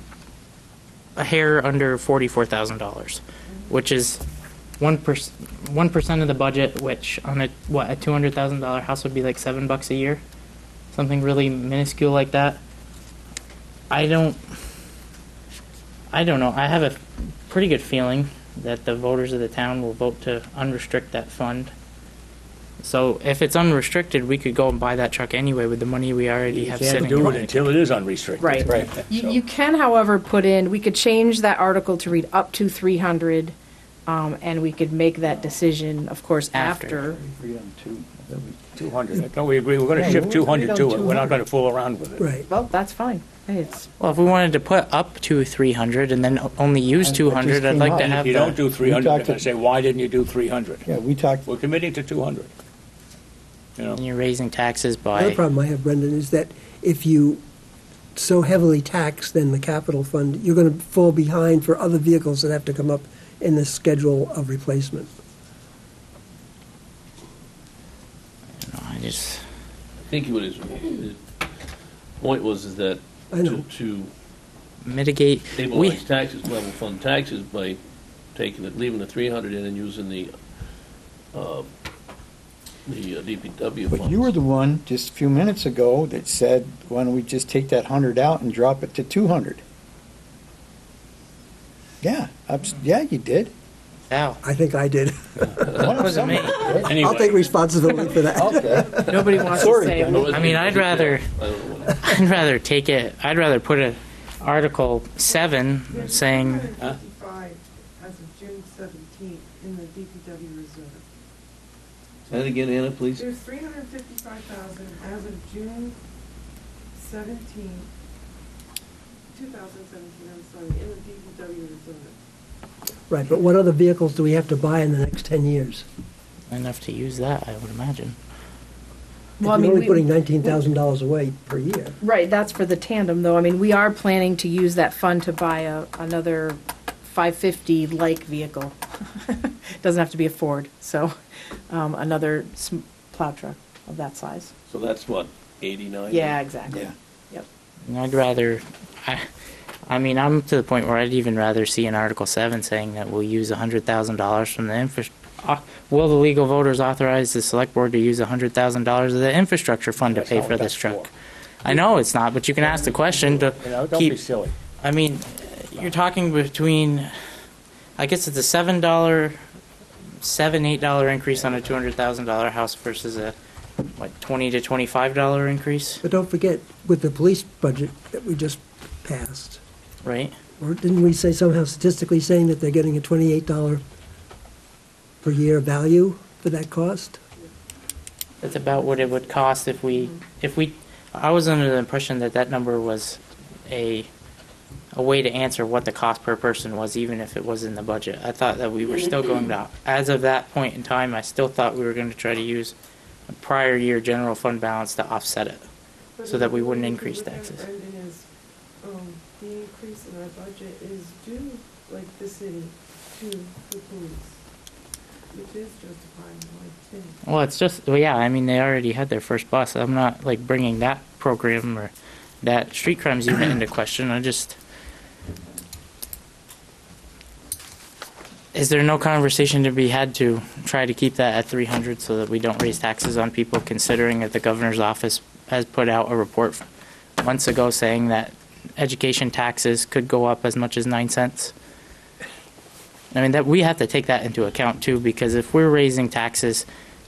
a hair under $44,000, which is 1% of the budget, which on a $200,000 house would be like $7 a year, something really minuscule like that. I don't know. I have a pretty good feeling that the voters of the town will vote to unrestrict that fund. So if it's unrestricted, we could go and buy that truck anyway with the money we already You have can't sitting. do in it until it is unrestricted. Right. Right. You can, however, put in, we could change that article to read up to 300, and we could make that decision, of course, after. 200. Don't we agree? We're going to shift 200 to it. We're not going to fool around with it. Right. Well, that's fine. Hey, it's, Well, if we wanted to put up to 300 and then only use And 200, I'd came like up. to And have If you don't the, do 300, We they're talked going to say, why didn't you do 300? Yeah, we talked, We're committing to 200. You know? and you're raising taxes The other by, problem I have, Brendan, is that if you so heavily tax then the capital fund, you're going to fall behind for other vehicles that have to come up in the schedule of replacement. I just, I think what his point was is that I know. to mitigate, stabilize taxes, level fund taxes by leaving the 300 in and using the DPW funds. but you were the one just a few minutes ago that said, why don't we just take that 100 out and drop it to 200? Yeah, yeah, you did. Al, I think I did. that wasn't me. Anyway, I'll take responsibility for that. Okay. nobody wants to Sorry, say it. Ben. I mean, I'd rather put a Article 7 saying, 255 as of June 17th in the DPW reserve. Say that again, Anna, please. There's 355,000 as of June 17, 2017, I'm sorry, in the DPW reserve. Right, but what other vehicles do we have to buy in the next 10 years? Enough to use that, I would imagine. If Well, I you're mean, only we- putting $19,000 away per year. Right, that's for the tandem, though. I mean, we are planning to use that fund to buy another 550-like vehicle. Doesn't have to be a Ford, so another plow truck of that size. So that's what, 89? Yeah, exactly. Yeah. Yep. And I'd rather, I mean, I'm to the point where I'd even rather see in Article 7 saying that we'll use $100,000 from the will the legal voters authorize the select board to use $100,000 of the infrastructure fund to That's pay not for what this that's truck? for. I know it's not, but you can ask the question to You know, don't keep. be silly. I mean, you're talking between, I guess it's a $8 increase on a $200,000 house versus a, what, $20 to $25 increase, But don't forget, with the police budget that we just passed, right? or didn't we say somehow statistically saying that they're getting a $28 per year value for that cost? That's about what it would cost if we, I was under the impression that that number was a way to answer what the cost per person was, even if it was in the budget. I thought that we were still going to, as of that point in time, I still thought we were going to try to use a prior year general fund balance to offset it, But so that we if wouldn't you increase look at taxes. Brendan, is, the increase in our budget is due, like the city, to the police, which is justified, like, too. Well, it's just, well, yeah, I mean, they already had their first bus. I'm not, like, bringing that program or that street crimes unit into question. Is there no conversation to be had to try to keep that at 300 so that we don't raise taxes on people, considering that the governor's office has put out a report months ago saying that education taxes could go up as much as 9 cents? I mean, that we have to take that into account too, because if we're raising taxes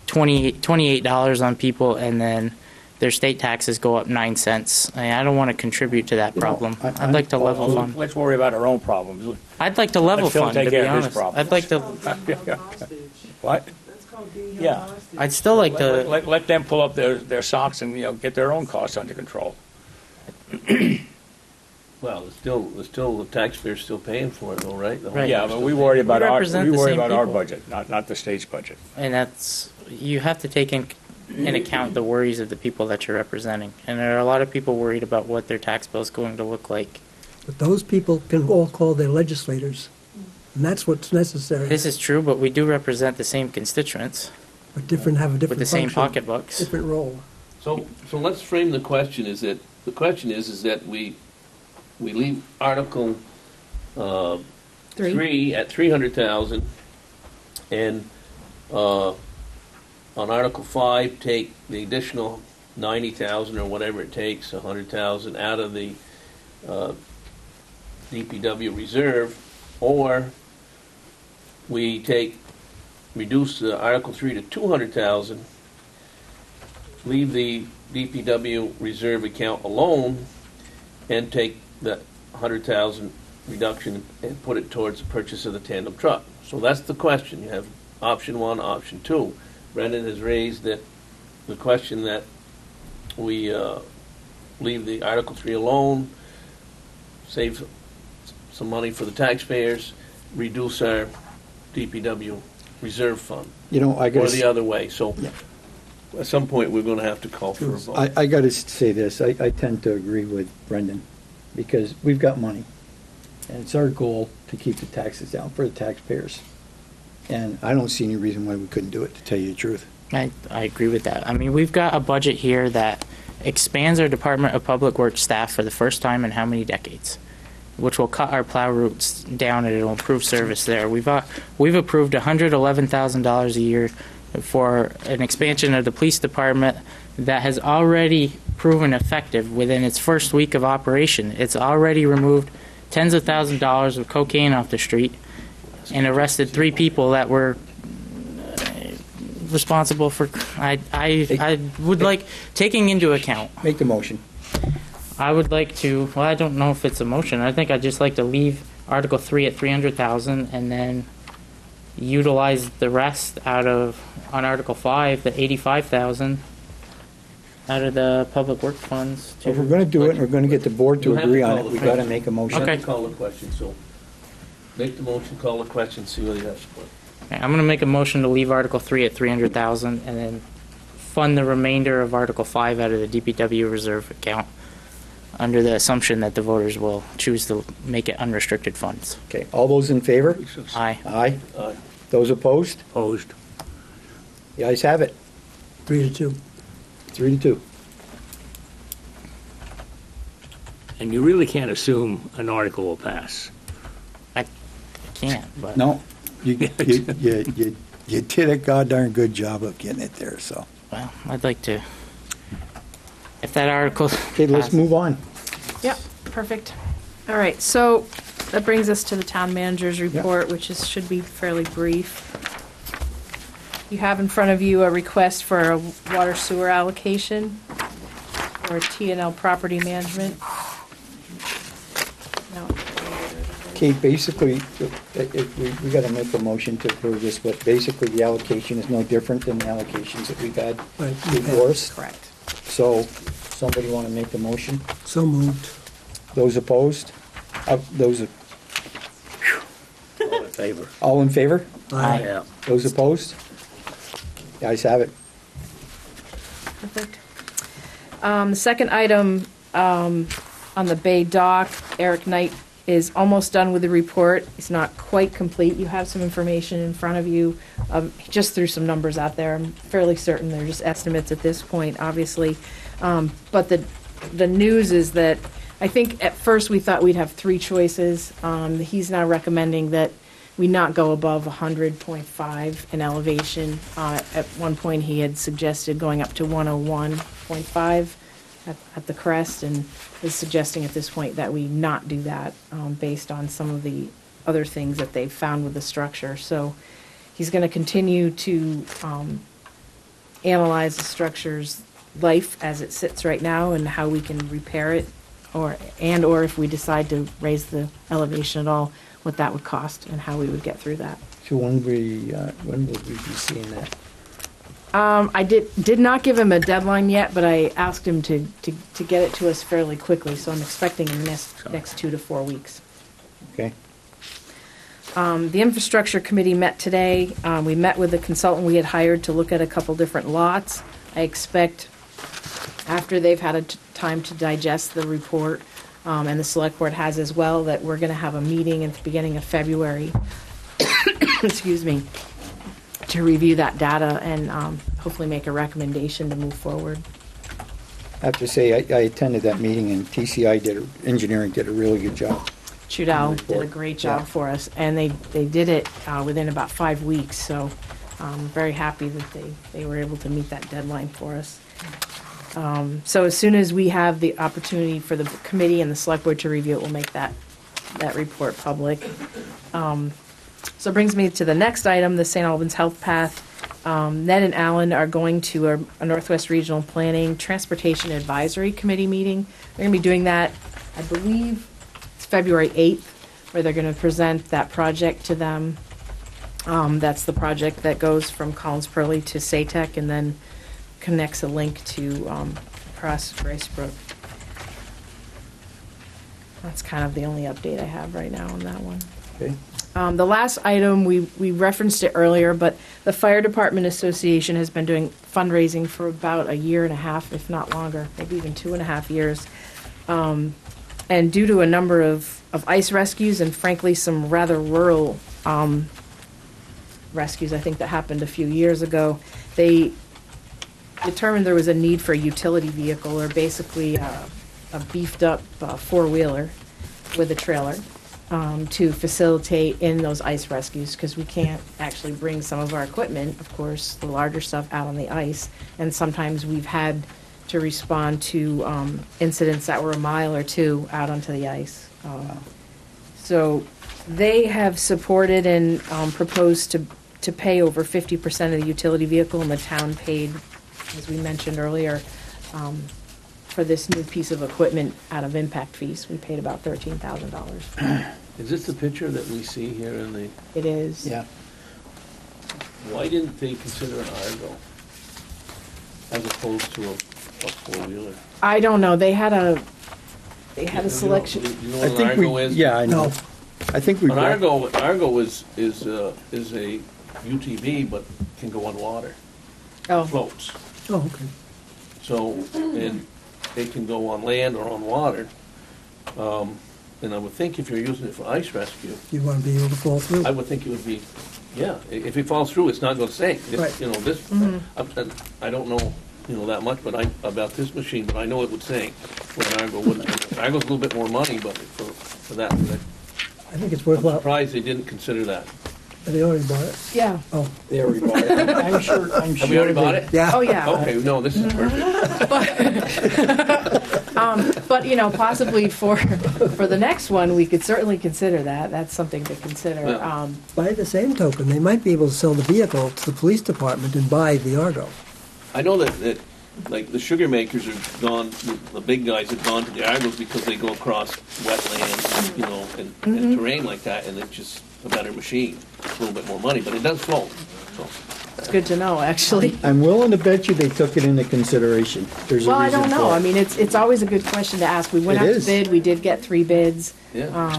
$28 on people and then their state taxes go up 9 cents, I mean, I don't want to contribute to that You know, problem. I- I'd like to level Well, fund. let's worry about our own problems. I'd like to level Let Phil fund, take to be care of his honest. problem. I'd like That's to, called being held hostage. What? That's called being held Yeah. hostage. I'd still like to, Let them pull up their socks and, get their own costs under control. Well, there's still, the taxpayer's still paying for it though, right? The Right. Yeah, homeowner's but still we paying worry for it. about We represent the same our people. budget, not the state's budget. and that's, you have to take in account the worries of the people that you're representing. And there are a lot of people worried about what their tax bill is going to look like. But those people can all call their legislators, and that's what's necessary. This is true, but we do represent the same constituents But have a with different the same function, pocketbooks. different role. So let's frame the question, is that we leave Article, 3 at 300,000, and, on Article 5, take the additional 90,000 or whatever it takes, 100,000 out of the, DPW reserve, or we reduce Article 3 to 200,000, leave the DPW reserve account alone, and take that 100,000 reduction and put it towards the purchase of the tandem truck. So that's the question. You have option 1, option 2. Brendan has raised the question that we leave the Article 3 alone, save some money for the taxpayers, reduce our DPW reserve fund, I or gotta, the other way. So Yeah. at some point, we're going to have to call for a vote. I gotta say this, I tend to agree with Brendan, because we've got money. And it's our goal to keep the taxes down for the taxpayers. And I don't see any reason why we couldn't do it, to tell you the truth. I agree with that. I mean, we've got a budget here that expands our Department of Public Works staff for the first time in how many decades? Which will cut our plow routes down and it'll improve service there. We've approved $111,000 a year for an expansion of the police department that has already proven effective within its first week of operation. It's already removed tens of thousands of dollars of cocaine off the street and arrested 3 people that were responsible for. I would like, taking into account, Make the motion. I would like to, well, I don't know if it's a motion. I think I'd just like to leave Article 3 at 300,000 and then utilize the rest out of on Article 5, the 85,000 out of the public work funds to. If we're gonna do it, and we're gonna get the board to You have to agree on call it, the we question. gotta make a motion. Okay. Have to call the question, so make the motion, call the question, see whether you have support. Okay, I'm going to make a motion to leave Article 3 at 300,000 and then fund the remainder of Article 5 out of the DPW reserve account under the assumption that the voters will choose to make it unrestricted funds. Okay, all those in favor? Aye. Aye. Aye. Those opposed? Opposed. The ayes have it, 3-2. 3-2. And you really can't assume an article will pass. I can't, but. No, you did a goddamn good job of getting it there, so. Well, I'd like to. If that article. Okay, let's move on. Yep, perfect. All right, so that brings us to the town manager's report, which should be fairly brief. You have in front of you a request for a water sewer allocation for T&L property management. No. Okay, basically, we gotta make a motion to approve this, but basically the allocation is no different than the allocations that we've had Right. before us. Correct. So, somebody wanna make the motion? So moved. Those opposed? Those, All in favor? all in favor? Aye. Yeah. Those opposed? The ayes have it. Perfect. The second item on the Bay Dock, Eric Knight is almost done with the report. It's not quite complete. You have some information in front of you. He just threw some numbers out there. I'm fairly certain they're just estimates at this point, obviously. But the news is that I think at first we thought we'd have three choices. He's now recommending that we not go above 100.5 in elevation. At one point, he had suggested going up to 101.5 at the crest, and is suggesting at this point that we not do that based on some of the other things that they've found with the structure. So he's going to continue to analyze the structure's life as it sits right now and how we can repair it, or if we decide to raise the elevation at all, what that would cost and how we would get through that. So when would we be seeing that? I did not give him a deadline yet, but I asked him to get it to us fairly quickly, so I'm expecting in the next 2 to 4 weeks. Okay, The infrastructure committee met today. We met with the consultant we had hired to look at a couple different lots. I expect after they've had a time to digest the report, and the select board has as well, that we're going to have a meeting at the beginning of February, excuse me, to review that data and hopefully make a recommendation to move forward. I have to say, I attended that meeting, and TCI engineering did a really good job. Trudell did a Report. great job Yeah. for us, and they did it within about 5 weeks, so I'm very happy that they were able to meet that deadline for us. So as soon as we have the opportunity for the committee and the select board to review it, we'll make that report public. So it brings me to the next item, the St. Albans Health Path. Ned and Alan are going to a Northwest Regional Planning Transportation Advisory Committee meeting. They're going to be doing that, I believe, it's February 8th, where they're going to present that project to them. That's the project that goes from Collins Purley to Satec and then connects a link to across Gracebrook. That's kind of the only update I have right now on that one. Okay, The last item, we referenced it earlier, but the Fire Department Association has been doing fundraising for about 1.5 years, if not longer, maybe even 2.5 years. And due to a number of ice rescues and frankly some rather rural rescues, I think that happened a few years ago, they determined there was a need for a utility vehicle, or basically a beefed up four-wheeler with a trailer to facilitate in those ice rescues, because we can't actually bring some of our equipment, of course, the larger stuff, out on the ice. And sometimes we've had to respond to incidents that were 1 mile or 2 out onto the ice. So they have supported and proposed to pay over 50% of the utility vehicle, and the town paid, as we mentioned earlier, for this new piece of equipment out of impact fees. We paid about $13,000. Is this the picture that we see here in the? It is. yeah. Why didn't they consider an Argo as opposed to a four-wheeler? I don't know, they had a selection. You know I what an think Argo we, is? yeah, I know. No. I think we. An Argo is a UTV, but can go on water, Oh, floats. Oh, okay. So, and they can go on land or on water. And I would think if you're using it for ice rescue, You want to be able to fall through. I would think it would be, yeah, if it falls through, it's not gonna sink. This- Right. You know, this, I don't know, that much, but about this machine, but I know it would sink, where an Argo wouldn't. Argo's a little bit more money, but for that, I think it's I'm worthwhile. surprised they didn't consider that. They already bought it. yeah, Oh, They already bought it. I'm sure, Have we already bought it? yeah. oh, yeah. Okay, no, this is perfect. But, possibly for the next one, we could certainly consider that. That's something to consider. Yeah. By the same token, they might be able to sell the vehicle to the police department and buy the Argo. I know that like the sugar makers have gone, the big guys have gone to the Argos because they go across wetlands, and terrain like that, and it's just a better machine. It's a little bit more money, but it does float. So It's good to know, actually. I'm willing to bet you they took it into consideration. There's a Well, I reason don't know. for I it. mean, it's always a good question to ask. We went It out to is. bid, we did get 3 bids, yeah,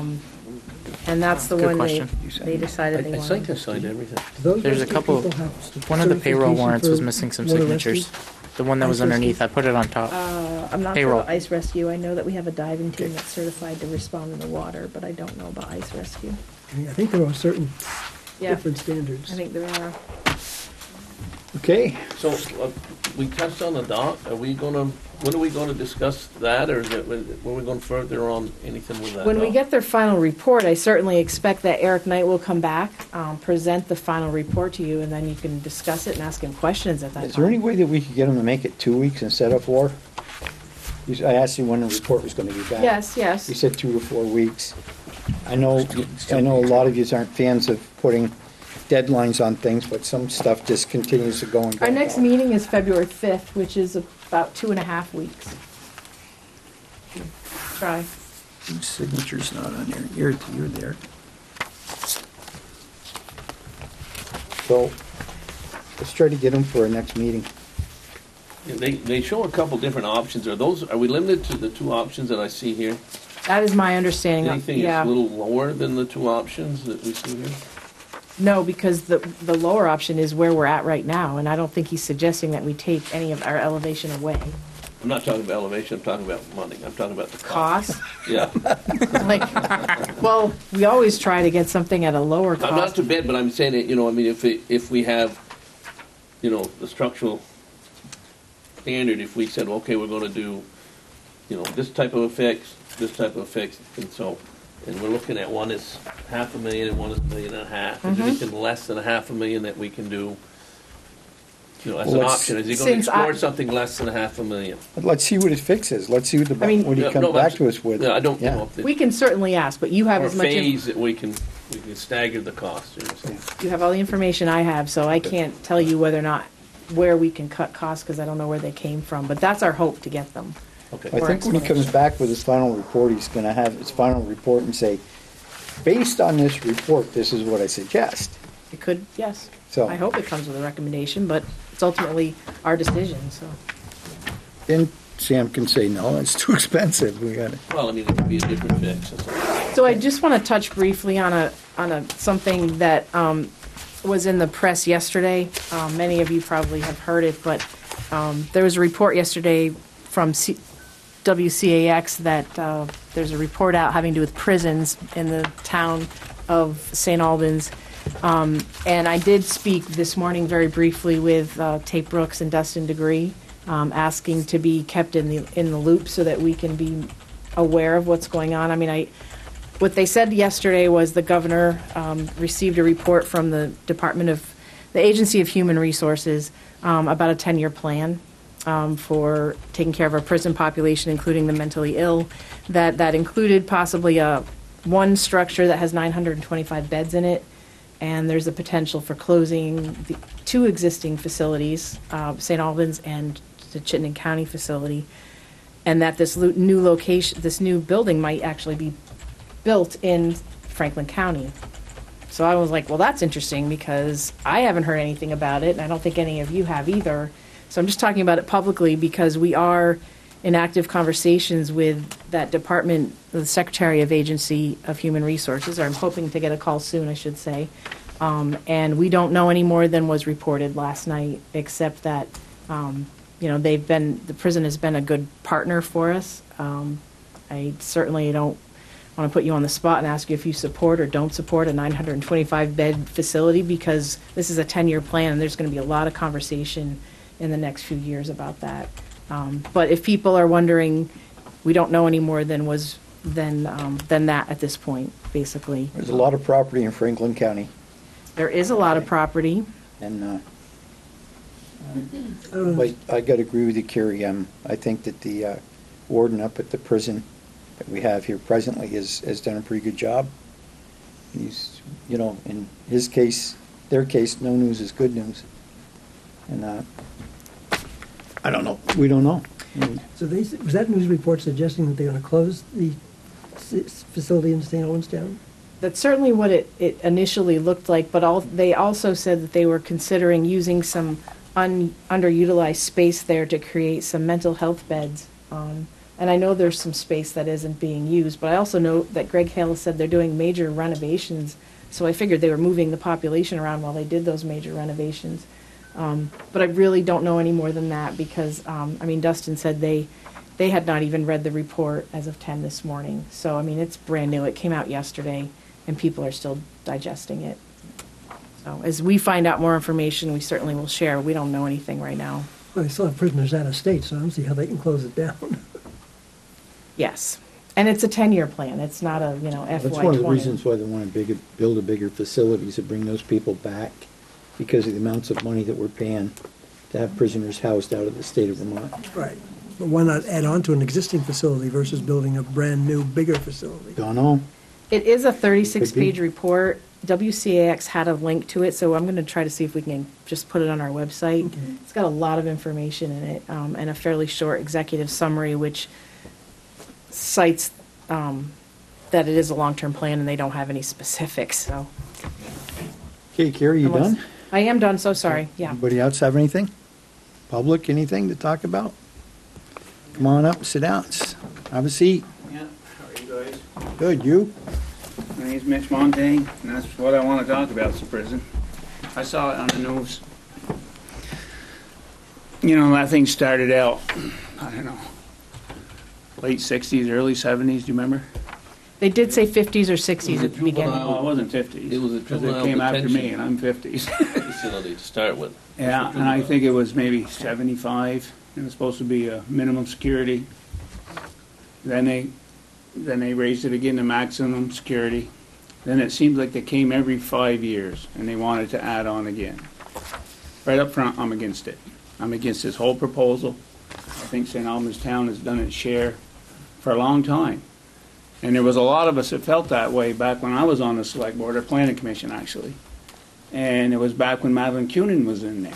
and that's the Good one question. they decided they I think wanted. I signed everything. Those There's a rescue couple- people have One of the payroll certification warrants was for missing some water signatures. rescue? The one that was Ice rescue? underneath, I put it on top. I'm not sure Payroll. about ice rescue. I know that we have a diving team that's certified to respond in the water, but I don't know about ice rescue. I think there are certain Yeah, different standards. I think there are. Okay, So, we touched on the dock, when are we gonna discuss that, or is it, were we going further on anything with that? When we dock? get their final report, I certainly expect that Eric Knight will come back, present the final report to you, and then you can discuss it and ask him questions at that time. is there any way that we could get them to make it 2 weeks instead of 4? I asked you when the report was gonna be back. Yes, yes. You said 2 to 4 weeks. I know a lot of yous aren't fans of putting deadlines on things, but some stuff just continues to go and go. Our next meeting is February 5th, which is about 2.5 weeks. Try. Whose signature's not on there? You're there. So, let's try to get them for our next meeting. Yeah, they show a couple different options. Are we limited to the 2 options that I see here? That is my understanding. Anything Yeah. that's a little lower than the 2 options that we see here? No, because the lower option is where we're at right now, and I don't think he's suggesting that we take any of our elevation away. I'm not talking about elevation, I'm talking about money, I'm talking about the cost. Cost, Yeah, well, we always try to get something at a lower I'm not cost. to bid, but I'm saying that, if we have, the structural standard, if we said, okay, we're gonna do, this type of a fix, and so, and we're looking at one is $500,000 and one is $1.5 million. Is there anything less than $500,000 that we can do, as Well, an let's- option? Is he gonna Since explore I- something less than $500,000? Let's see what his fix is. Let's see what I mean- what he Yeah, comes no, back that's- to us with. Yeah, I don't Yeah. know if We can certainly ask, but you have or as much, phase that we can stagger the cost. you have all the information I have, so I can't tell you whether or not, where we can cut costs, because I don't know where they came from, but that's our hope to get them. Okay. I think when he comes back with his final report, he's gonna have his final report and say, based on this report, this is what I suggest. It could, yes. So, I hope it comes with a recommendation, but it's ultimately our decision, so. then Sam can say, no, it's too expensive, we gotta. Well, it could be a different fix. That's all. So I just want to touch briefly on something that was in the press yesterday. Many of you probably have heard it, but there was a report yesterday from WCAX that there's a report out having to do with prisons in the town of St. Albans. And I did speak this morning very briefly with Tate Brooks and Dustin Degree, asking to be kept in the loop so that we can be aware of what's going on. I mean, what they said yesterday was the governor received a report from the Agency of Human Resources about a 10-year plan for taking care of our prison population, including the mentally ill. That included possibly one structure that has 925 beds in it, and there's a potential for closing the 2 existing facilities, St. Albans and the Chittenden County facility, and that this new building might actually be built in Franklin County. So I was like, well, that's interesting because I haven't heard anything about it, and I don't think any of you have either. So I'm just talking about it publicly because we are in active conversations with that department, the Secretary of Agency of Human Resources, or I'm hoping to get a call soon, I should say. And we don't know any more than was reported last night, except that, the prison has been a good partner for us. I certainly don't want to put you on the spot and ask you if you support or don't support a 925-bed facility, because this is a 10-year plan, and there's going to be a lot of conversation in the next few years about that. But if people are wondering, we don't know any more than that at this point, basically. There's a lot of property in Franklin County, There is a lot of property. and but I got to agree with you, Carrie. I think that the warden up at the prison that we have here presently has done a pretty good job. He's, in his case, their case, no news is good news. And I don't know. We don't know. So was that news report suggesting that they're going to close the facility in St. Albans Town? That's certainly what it initially looked like, but they also said that they were considering using some underutilized space there to create some mental health beds. And I know there's some space that isn't being used, but I also know that Greg Hale said they're doing major renovations, so I figured they were moving the population around while they did those major renovations. But I really don't know any more than that because, Dustin said they had not even read the report as of 10 this morning. So, it's brand new. It came out yesterday, and people are still digesting it. So as we find out more information, we certainly will share. We don't know anything right now. Well, they still have prisoners out of state, so I don't see how they can close it down. Yes. And it's a 10-year plan. It's not a, FY20. That's one of the reasons why they want to build a bigger facility, to bring those people back, because of the amounts of money that we're paying to have prisoners housed out of the state of Vermont. Right. But why not add on to an existing facility versus building a brand-new, bigger facility? Don't know. It is a Could be. 36-page report. WCAX had a link to it, so I'm going to try to see if we can just put it on our website. Okay. It's got a lot of information in it, and a fairly short executive summary, which cites that it is a long-term plan and they don't have any specifics. So Okay, Carrie, you Unless- done? I am done, so sorry. Yeah. Anybody else have anything? Public, anything to talk about? Come on up, sit down, have a seat. Yeah, how are you guys? Good, you? My name's Mitch Montaigne, and that's what I want to talk about, is the prison. I saw it on the news. That thing started out, I don't know, late 60s, early 70s, do you remember? They did say 50s or 60s at the Juvenile- beginning. Well, it wasn't 50s. It was a because it juvenile came after me, detention. and I'm 50s. Facility to start with. Yeah, and I think it was maybe 75. It was supposed to be a minimum security. Then they raised it again to maximum security. Then it seemed like they came every 5 years, and they wanted to add on again. Right up front, I'm against it. I'm against this whole proposal. I think St. Albans Town has done its share for a long time. And there was a lot of us that felt that way back when I was on the Selectboard, or Planning Commission, actually. And it was back when Madeline Cunin was in there.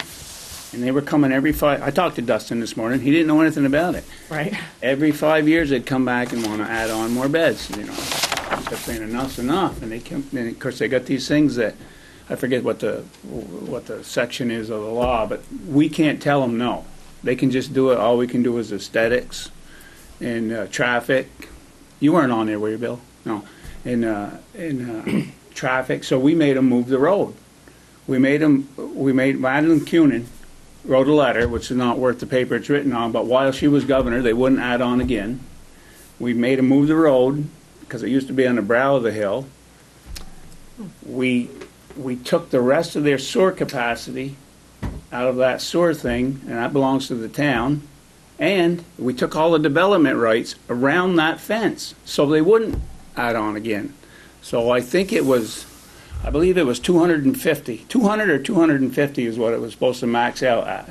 And they were coming every I talked to Dustin this morning. He didn't know anything about it. Right. Every 5 years, they'd come back and want to add on more beds, They kept saying enough's enough. And and of course, they got these things that, I forget what the section is of the law, but we can't tell them no. They can just do it. All we can do is aesthetics and traffic. You weren't on there, were you, Bill? No. And traffic. So we made them move the road. We made Madeline Cunin wrote a letter, which is not worth the paper it's written on, but while she was governor, they wouldn't add on again. We made them move the road because it used to be on the brow of the hill. We took the rest of their sewer capacity out of that sewer thing, and that belongs to the town. And we took all the development rights around that fence, so they wouldn't add on again. So I believe it was 250. 200 or 250 is what it was supposed to max out at.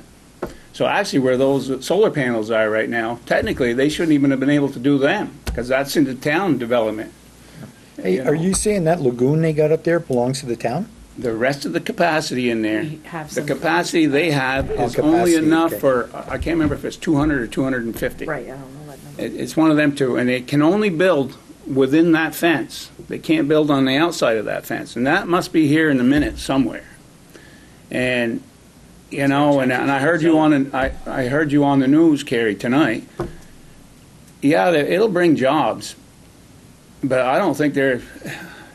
So actually where those solar panels are right now, technically they shouldn't even have been able to do them, because that's in the town development. Hey, are you saying that lagoon they got up there belongs to the town? The rest of the capacity in there, We have the some- capacity they have Oh, is only capacity, enough okay. for, I can't remember if it's 200 or 250. Right, I don't know what number. It's one of them two, and it can only build within that fence. They can't build on the outside of that fence, and that must be here in the minutes somewhere. And you know, and I heard you on I heard you on the news, Carrie, tonight. Yeah, it'll bring jobs, but I don't think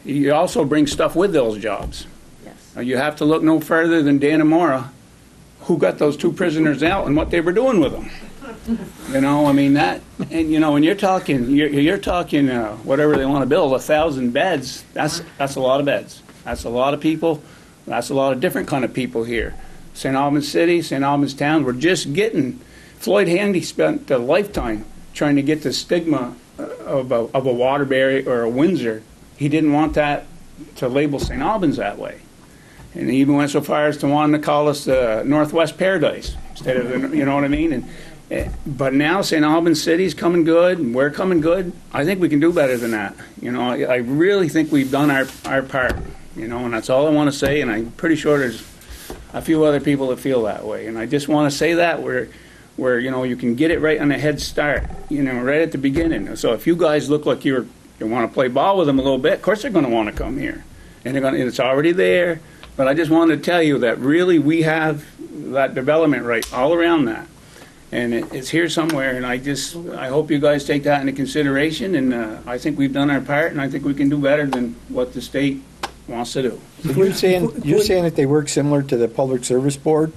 you also bring stuff with those jobs. Yes. You have to look no further than Dannemora, who got those 2 prisoners out and what they were doing with them. You know, I mean that, and you know, when you're talking whatever they want to build, 1,000 beds. That's a lot of beds. That's a lot of people. That's a lot of different kind of people here. St. Albans City, St. Albans Town. We're just getting. Floyd Handy spent a lifetime trying to get the stigma of a Waterbury or a Windsor. He didn't want that to label St. Albans that way. And he even went so far as to want to call us the Northwest Paradise instead of, you know what I mean? But now St. Albans City's coming good, and we're coming good. I think we can do better than that. You know, I really think we've done our part, you know, and that's all I want to say, and I'm pretty sure there's a few other people that feel that way. And I just want to say that where you know, you can get it right on the head start, you know, right at the beginning. So if you guys look like you want to play ball with them a little bit, of course they're going to want to come here. And it's already there. But I just wanted to tell you that really we have that development right all around that. And it's here somewhere, and I hope you guys take that into consideration, and I think we've done our part, and I think we can do better than what the state wants to do. So you're saying that they work similar to the Public Service Board,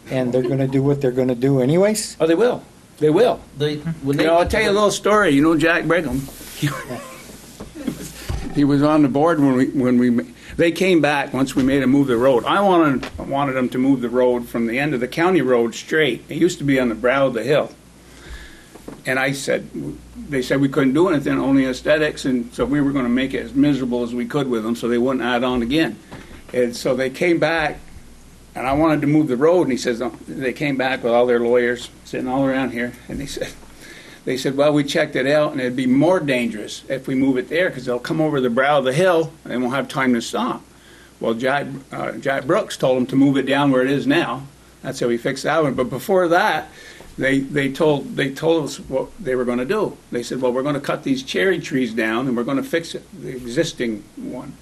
and they're going to do what they're going to do anyways? Oh, they will. They will. I'll tell you a little story. You know Jack Brigham? He was on the board when they came back once we made them move the road. I wanted them to move the road from the end of the county road straight. It used to be on the brow of the hill. And they said we couldn't do anything, only aesthetics, and so we were going to make it as miserable as we could with them so they wouldn't add on again. And so they came back, and I wanted to move the road, and he says, they came back with all their lawyers sitting all around here, and they said, well, we checked it out, and it'd be more dangerous if we move it there because they'll come over the brow of the hill and they won't have time to stop. Well, Jack Brooks told them to move it down where it is now. That's how we fixed that one. But before that, they told us what they were going to do. They said, well, we're going to cut these cherry trees down and we're going to fix the existing one.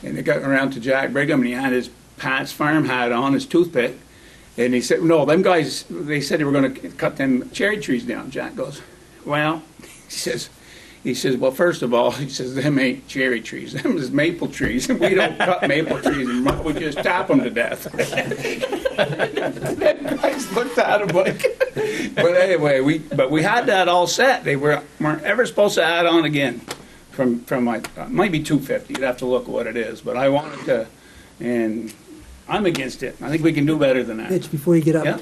And they got around to Jack Brigham, and he had his Pat's farm hat on, his toothpick. And he said, no, them guys, they said they were going to cut them cherry trees down. Jack goes, well, he says, well, first of all, he says, them ain't cherry trees. Them is maple trees. And we don't cut maple trees. We just tap them to death. Them guys looked at him like, but anyway, we had that all set. They weren't ever supposed to add on again from like, might be $250. You'd have to look at what it is. But I wanted to, and I'm against it. I think we can do better than that. Mitch, before you get up, Yeah.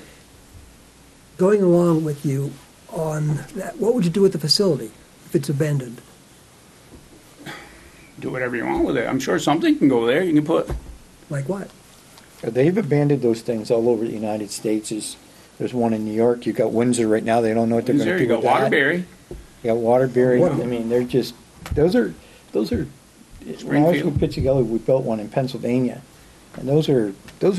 going along with you on that, what would you do with the facility if it's abandoned? Do whatever you want with it. I'm sure something can go there. You can put, Like what? They've abandoned those things all over the United States. There's one in New York. You got Windsor right now. They don't know what they're going to do you got with that. Waterbury. You got Waterbury. What- I mean, they're just, those are, when I was Springfield. with Pittsfield, we built one in Pennsylvania. And those are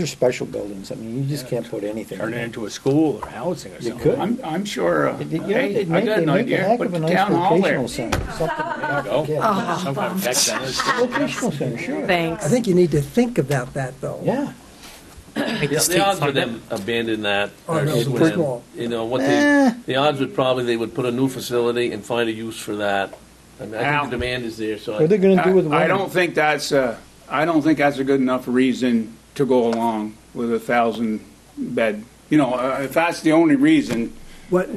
special buildings. I mean, you just can't put anything Turn in it it. into a school or housing or You something. could. I'm sure, You know, hey, they'd I make, got they'd an make a idea. heck Put of a the nice town hall there. vocational center, something like Go. that. Some kind of tech center. Vocational center, sure. Thanks. I think you need to think about that, though. Yeah. Make the The state odds fund of them abandoning that Oh, are no, it's slim. small. You know, Eh. the odds would probably, they would put a new facility and find a use for that. I mean, I Al. think the demand is there, so. What are they going to do with one? I don't think that's a good enough reason to go along with 1,000 bed. You know, if that's the only reason, What,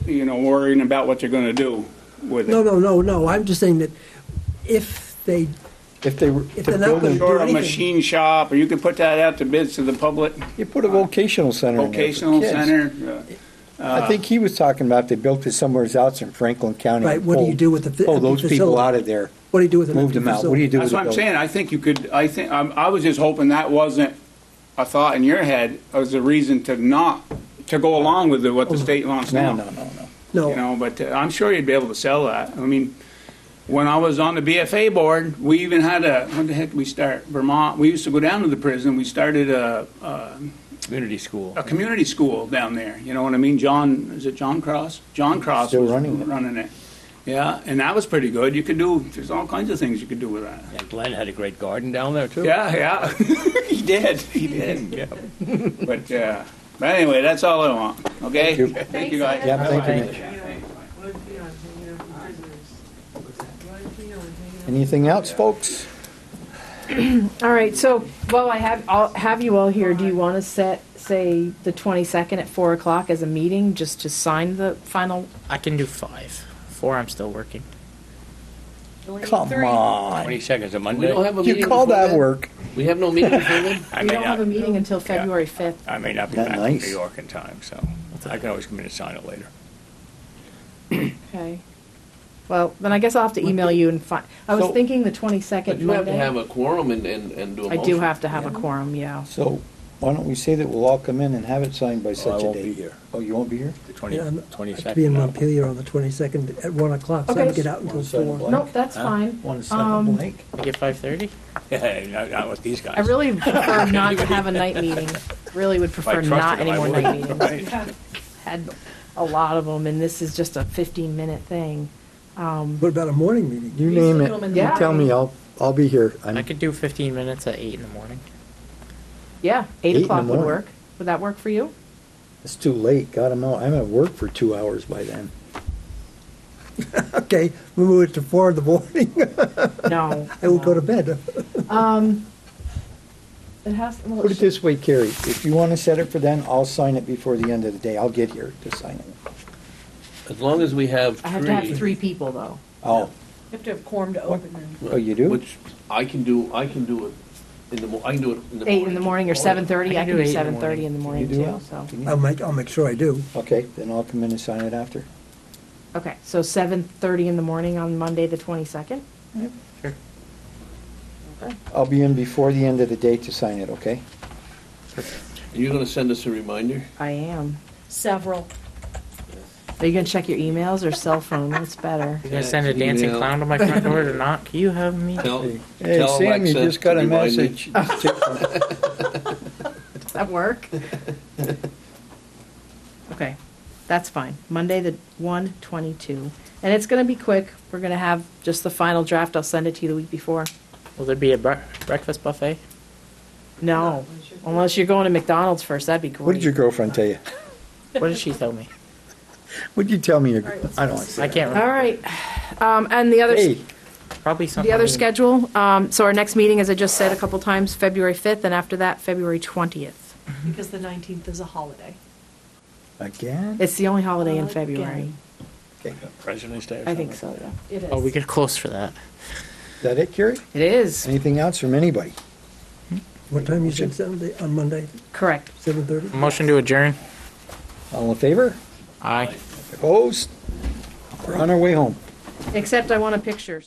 you know, worrying about what you're going to do with it. no, I'm just saying that if they, If they were If to they're not build gonna a, do Or a anything. machine shop, or you could put that out to bids to the public. you put a vocational center in there for Vocational kids. center. I think he was talking about they built it somewhere else in Franklin County. right, what do you do with the Pull empty those people facility? out of there, What do you do with an move empty them out. What do you facility? do That's with the what I'm building? saying. I think you could, I was just hoping that wasn't a thought in your head as a reason to go along with what the state wants now. No. No, You know, but I'm sure you'd be able to sell that. I mean, when I was on the BFA board, we even had when the heck did we start? Vermont. We used to go down to the prison. We started a Community school. community school down there. You know what I mean? Is it John Cross? John Cross Still was running it. running it. Yeah, and that was pretty good. You could do, there's all kinds of things you could do with that. And Glenn had a great garden down there, too. Yeah. He did. Yeah. But anyway, that's all I want. Okay? Thank you. Thank you, guys. Yeah, thank you, Bye-bye. Mitch. What if you don't hang it up for prisoners? What if you don't hang it up? Anything else, folks? All right, so, well, I'll have you all here. Do you want to set, say, the 22nd at 4 o'clock as a meeting, just to sign the final? I can do 5. 4, I'm still working. Come on. 22nd's a We Monday. don't have a meeting. You call before that then? work? We have no meeting before then? I We may don't have a not, meeting until February 5th. I may not be That back nice? in New York in time, so I can always come in and sign it later. Okay. Well, then I guess I'll have to email you and find, I was So- thinking the But 22nd you have to Monday. have a quorum and do a I motion. do have to have a quorum, yeah. So why don't we say that we'll all come in and have it signed by I such a won't be date? here. Oh, you won't be here? The 20 Yeah, I'm- 22nd. I have to be in no. Montpelier on the 22nd at 1 o'clock, so I Okay. don't get out until One side 4. blank. Nope, that's Huh? fine. One second blank. Make it 5:30? Yeah, not with these guys. I really prefer not to have a night meeting. Really would prefer trusted not him, any I more would. night meetings. We've had a lot of them, and this is just a 15-minute thing. What about a morning meeting? You name it. You Yeah. tell me, I'll be here. I could do 15 minutes at 8 in the morning. Yeah, 8 8 in the o'clock would morning. work. Would that work for you? It's too late. God, I'm at work for 2 hours by then. Okay, we move it to 4 in the morning. No. I will go to bed. It has, well, Put it this way, Carrie, if you want to set it for then, I'll sign it before the end of the day. I'll get here to sign it. As long as we have I have to have 3 people, though. Oh, You have to have quorum to open them. oh, you do? Which I can do it in the, I can do it in the morning. 8 in the morning or 7:30? I I can can do do 8 in the 7:30 in the morning, Can you do too, that? so. Can you? I'll make sure I do. Okay, then I'll come in and sign it after. Okay, so 7:30 in the morning on Monday, the 22nd? Sure. Okay. I'll be in before the end of the day to sign it, okay? You're gonna send us a reminder? I am. Several. Are you gonna check your emails or cell phone? What's better? You gonna send a dancing Email. clown to my front door to knock? You have me. Tell, Hey, tell Sam, you Alexa just got to a remind me. message. Does that work? Okay, that's fine. Monday, the 1/22. And it's gonna be quick. We're gonna have just the final draft. I'll send it to you the week before. Will there be a breakfast buffet? No, unless you're going to McDonald's first, that'd be great. What did your girlfriend tell you? What did she tell me? What'd you tell me? I don't want to say I that. can't remember. All right, and the other, Hey, Probably something. the other schedule, so our next meeting, as I just said a couple times, February 5th, and after that, February 20th. Because the 19th is a holiday. again? It's the only holiday in Again. February. Okay. President's Day or I think something. so, yeah. It is. Oh, we get close for that. Is that it, Carrie? It is, Anything else from anybody? What time you said Saturday, on Monday, correct. 7:30? Motion to adjourn. All in favor? Aye. Opposed? We're on our way home. Except I want a picture.